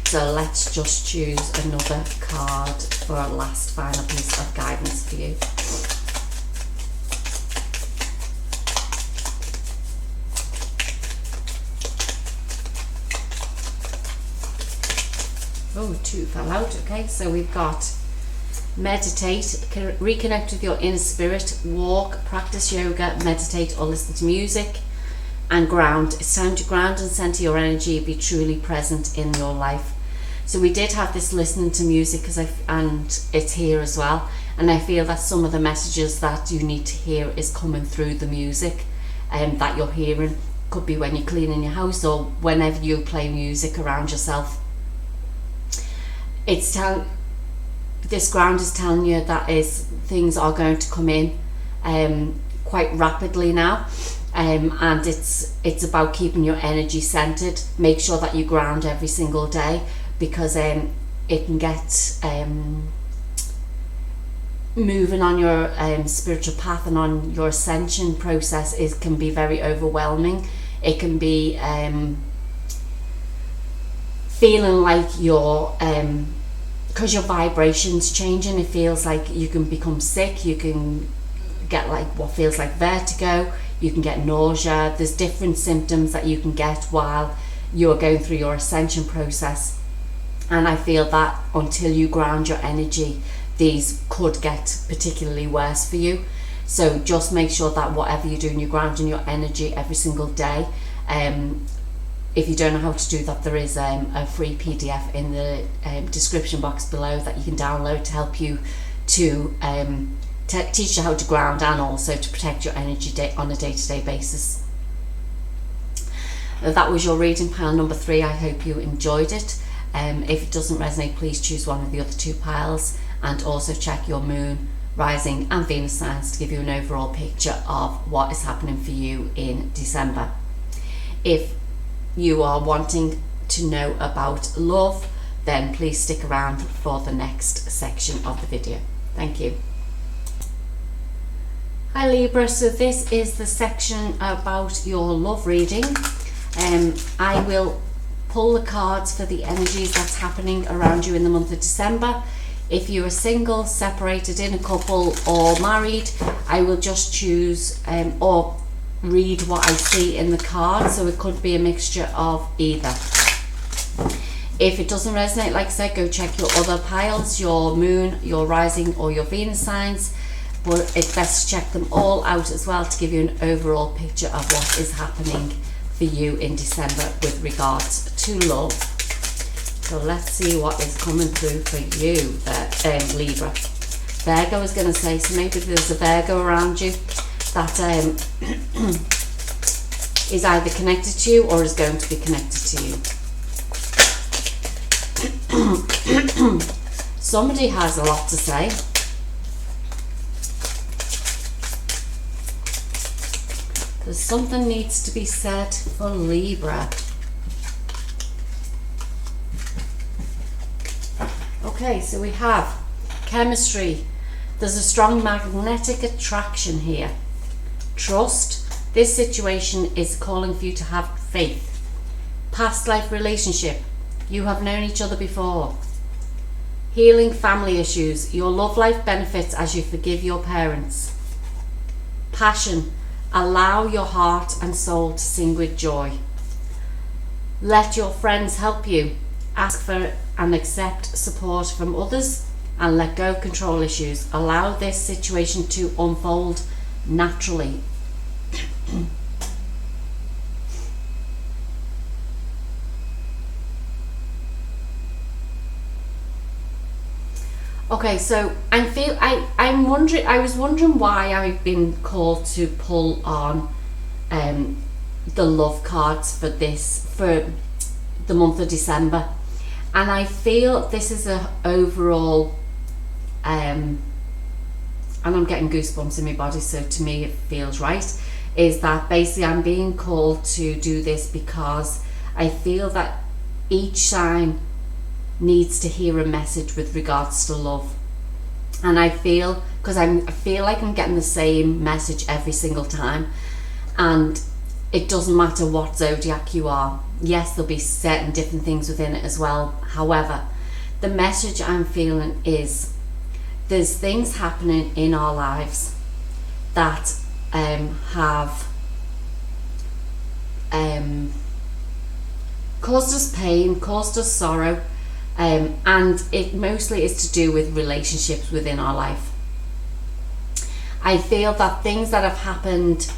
So let's just choose another card for a last final piece of guidance for you. Oh, 2 fell out. Okay, so we've got meditate, reconnect with your inner spirit, walk, practice yoga, meditate or listen to music, and ground. It's time to ground and center your energy, be truly present in your life. So we did have this listening to music, and it's here as well, and I feel that some of the messages that you need to hear is coming through the music that you're hearing. Could be when you're cleaning your house or whenever you play music around yourself. This ground is telling you that things are going to come in quite rapidly now, and it's about keeping your energy centered. Make sure that you ground every single day, because it can get moving on your spiritual path and on your ascension process can be very overwhelming. It can be feeling like you're because your vibration's changing, it feels like you can become sick, you can get like what feels like vertigo, you can get nausea. There's different symptoms that you can get while you're going through your ascension process, and I feel that until you ground your energy, these could get particularly worse for you. So just make sure that whatever you're doing, you're grounding your energy every single day. If you don't know how to do that, there is a free PDF in the description box below that you can download to help you to teach you how to ground and also to protect your energy on a day-to-day basis. That was your reading, pile number 3. I hope you enjoyed it. If it doesn't resonate, please choose one of the other 2 piles, and also check your moon, rising and Venus signs to give you an overall picture of what is happening for you in December. If you are wanting to know about love, then please stick around for the next section of the video. Thank you. Hi Libra, so this is the section about your love reading. I will pull the cards for the energies that's happening around you in the month of December. If you are single, separated, in a couple, or married, I will just choose or read what I see in the card, so it could be a mixture of either. If it doesn't resonate, like I said, go check your other piles, your moon, your rising, or your Venus signs, but it's best to check them all out as well to give you an overall picture of what is happening for you in December with regards to love. So let's see what is coming through for you, Libra. Virgo is going to say, so maybe there's a Virgo around you that is either connected to you or is going to be connected to you. Somebody has a lot to say. There's something needs to be said for Libra. Okay, so we have chemistry. There's a strong magnetic attraction here. Trust. This situation is calling for you to have faith. Past life relationship. You have known each other before. Healing family issues. Your love life benefits as you forgive your parents. Passion. Allow your heart and soul to sing with joy. Let your friends help you. Ask for and accept support from others and let go of control issues. Allow this situation to unfold naturally. Okay, so I was wondering why I've been called to pull on the love cards for the month of December, and I feel this is a overall and I'm getting goosebumps in my body, so to me it feels right, is that basically I'm being called to do this because I feel that each sign needs to hear a message with regards to love. And I feel, because I feel like I'm getting the same message every single time, and it doesn't matter what zodiac you are. Yes, there'll be certain different things within it as well. However, the message I'm feeling is there's things happening in our lives that have caused us pain, caused us sorrow, and it mostly is to do with relationships within our life. I feel that things that have happened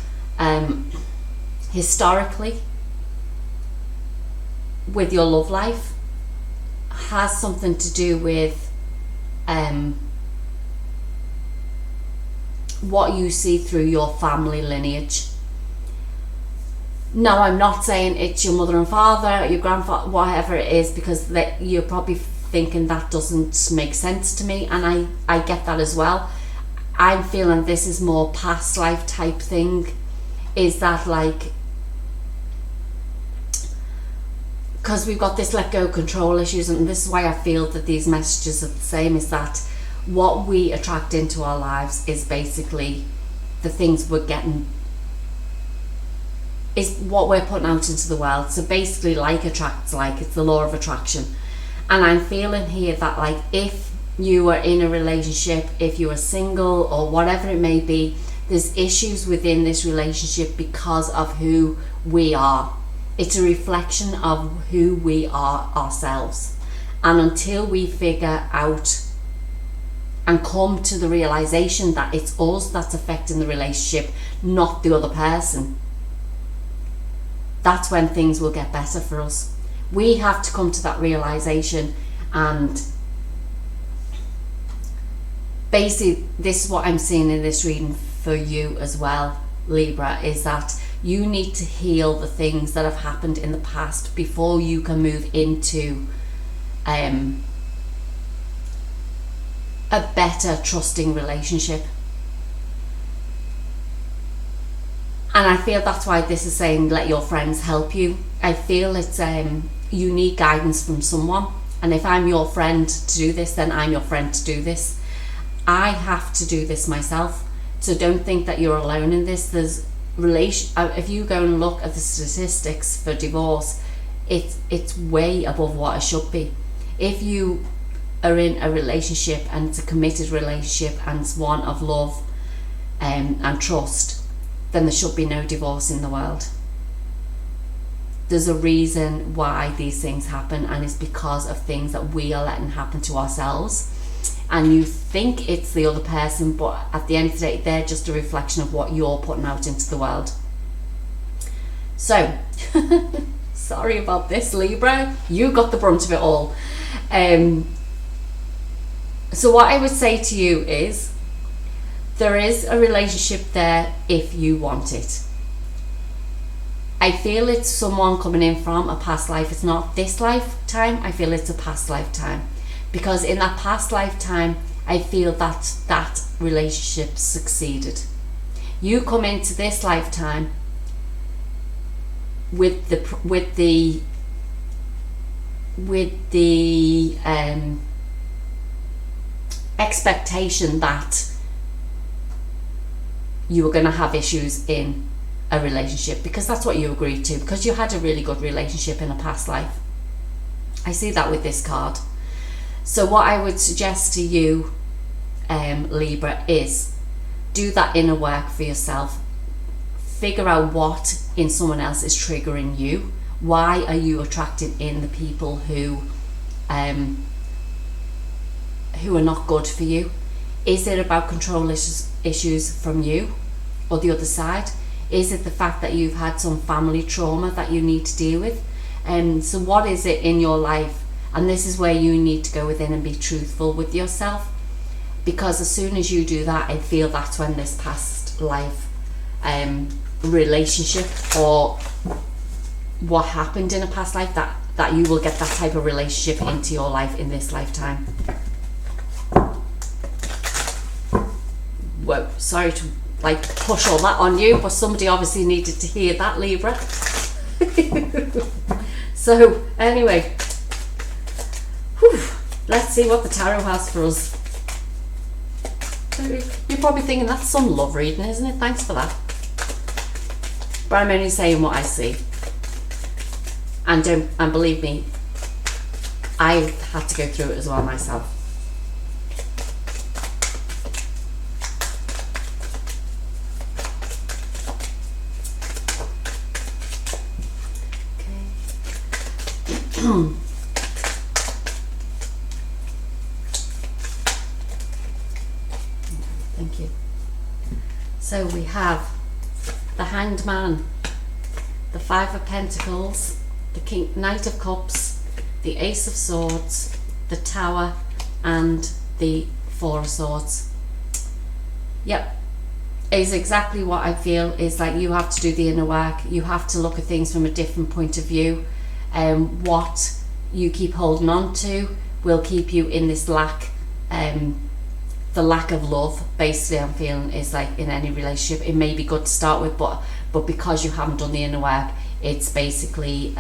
historically with your love life has something to do with what you see through your family lineage. No, I'm not saying it's your mother and father, your grandfather, whatever it is, because you're probably thinking that doesn't make sense to me, and I get that as well. I'm feeling this is more past life type thing. Is that like, because we've got this let go control issues, and this is why I feel that these messages are the same, is that what we attract into our lives is basically the things we're getting, is what we're putting out into the world. So basically, like attracts like, it's the law of attraction. And I'm feeling here that, like, if you are in a relationship, if you are single or whatever it may be, there's issues within this relationship because of who we are. It's a reflection of who we are ourselves. And until we figure out and come to the realization that it's us that's affecting the relationship, not the other person, that's when things will get better for us. We have to come to that realization. And basically, this is what I'm seeing in this reading for you as well, Libra, is that you need to heal the things that have happened in the past before you can move into a better trusting relationship. And I feel that's why this is saying let your friends help you. I feel it's you need guidance from someone, and if I'm your friend to do this, then I'm your friend to do this. I have to do this myself, so don't think that you're alone in this. There's if you go and look at the statistics for divorce, it's way above what it should be. If you are in a relationship and it's a committed relationship and it's one of love and trust, then there should be no divorce in the world. There's a reason why these things happen, and it's because of things that we are letting happen to ourselves. And you think it's the other person, but at the end of the day, they're just a reflection of what you're putting out into the world. So, sorry about this, Libra. You got the brunt of it all. So what I would say to you is, there is a relationship there if you want it. I feel it's someone coming in from a past life. It's not this lifetime. I feel it's a past lifetime. Because in that past lifetime, I feel that that relationship succeeded. You come into this lifetime with the expectation that you were going to have issues in a relationship, because that's what you agreed to, because you had a really good relationship in a past life. I see that with this card. So what I would suggest to you, Libra, is do that inner work for yourself. Figure out what in someone else is triggering you. Why are you attracted in the people who are not good for you? Is it about control issues from you or the other side? Is it the fact that you've had some family trauma that you need to deal with? So what is it in your life? And this is where you need to go within and be truthful with yourself, because as soon as you do that, I feel that's when this past life relationship, or what happened in a past life, that you will get that type of relationship into your life in this lifetime. Whoa, sorry to push all that on you, but somebody obviously needed to hear that, Libra. So anyway, let's see what the tarot has for us. You're probably thinking that's some love reading, isn't it? Thanks for that. But I'm only saying what I see. And believe me, I had to go through it as well myself. Thank you. So we have the Hanged Man, the Five of Pentacles, the Knight of Cups, the Ace of Swords, the Tower, and the Four of Swords. Yep, is exactly what I feel. Is like you have to do the inner work. You have to look at things from a different point of view. What you keep holding on to will keep you in this lack, the lack of love. Basically, I'm feeling is like in any relationship, it may be good to start with, but because you haven't done the inner work, it's basically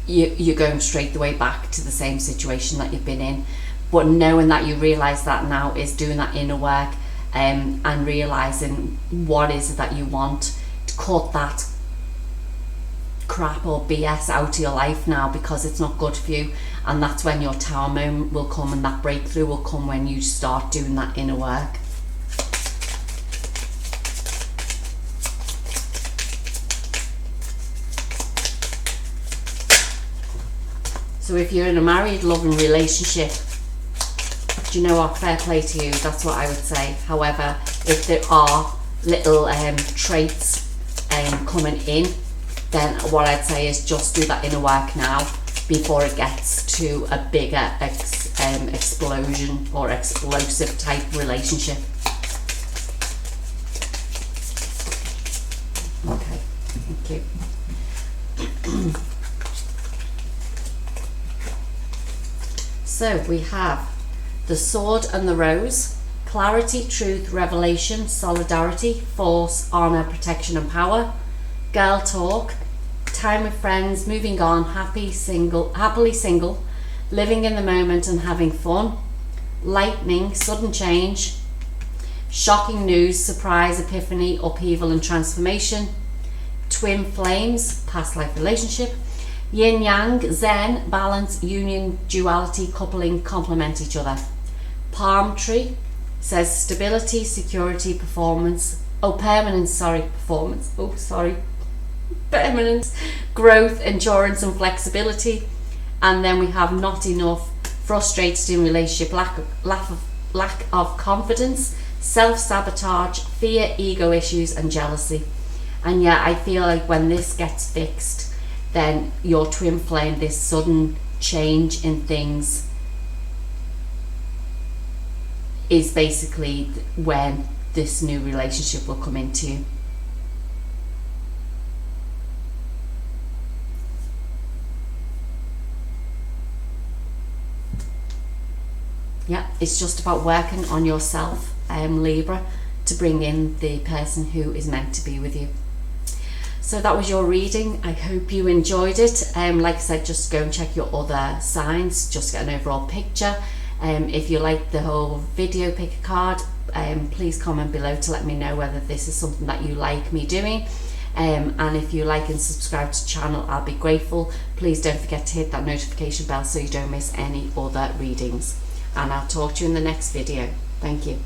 you're going straight the way back to the same situation that you've been in. but knowing that you realize that now is doing that inner work, and realizing what is it that you want, to cut that crap or BS out of your life now, because it's not good for you. And that's when your tower moment will come, and that breakthrough will come when you start doing that inner work. So if you're in a married, loving relationship, do you know what, fair play to you, that's what I would say. However, if there are little traits coming in, then what I'd say is just do that inner work now before it gets to a bigger explosion or explosive type relationship. Okay, thank you. So we have the Sword and the Rose: clarity, truth, revelation, solidarity, force, honor, protection and power. Girl talk: time with friends, moving on, happily single, living in the moment and having fun. Lightning: sudden change, shocking news, surprise, epiphany, upheaval and transformation. Twin flames: past life relationship. Yin yang: zen, balance, union, duality, coupling, complement each other. Palm tree says stability, security, performance. Permanence, growth, endurance and flexibility. And then we have not enough, frustrated in relationship, lack of confidence, self-sabotage, fear, ego issues and jealousy. And yeah, I feel like when this gets fixed, then your twin flame, this sudden change in things, is basically when this new relationship will come into you. Yeah, it's just about working on yourself, Libra, to bring in the person who is meant to be with you. So that was your reading. I hope you enjoyed it. Like I said, just go and check your other signs, just get an overall picture. If you like the whole video, pick a card. Please comment below to let me know whether this is something that you like me doing. And if you like and subscribe to the channel, I'll be grateful. Please don't forget to hit that notification bell so you don't miss any other readings. And I'll talk to you in the next video. Thank you.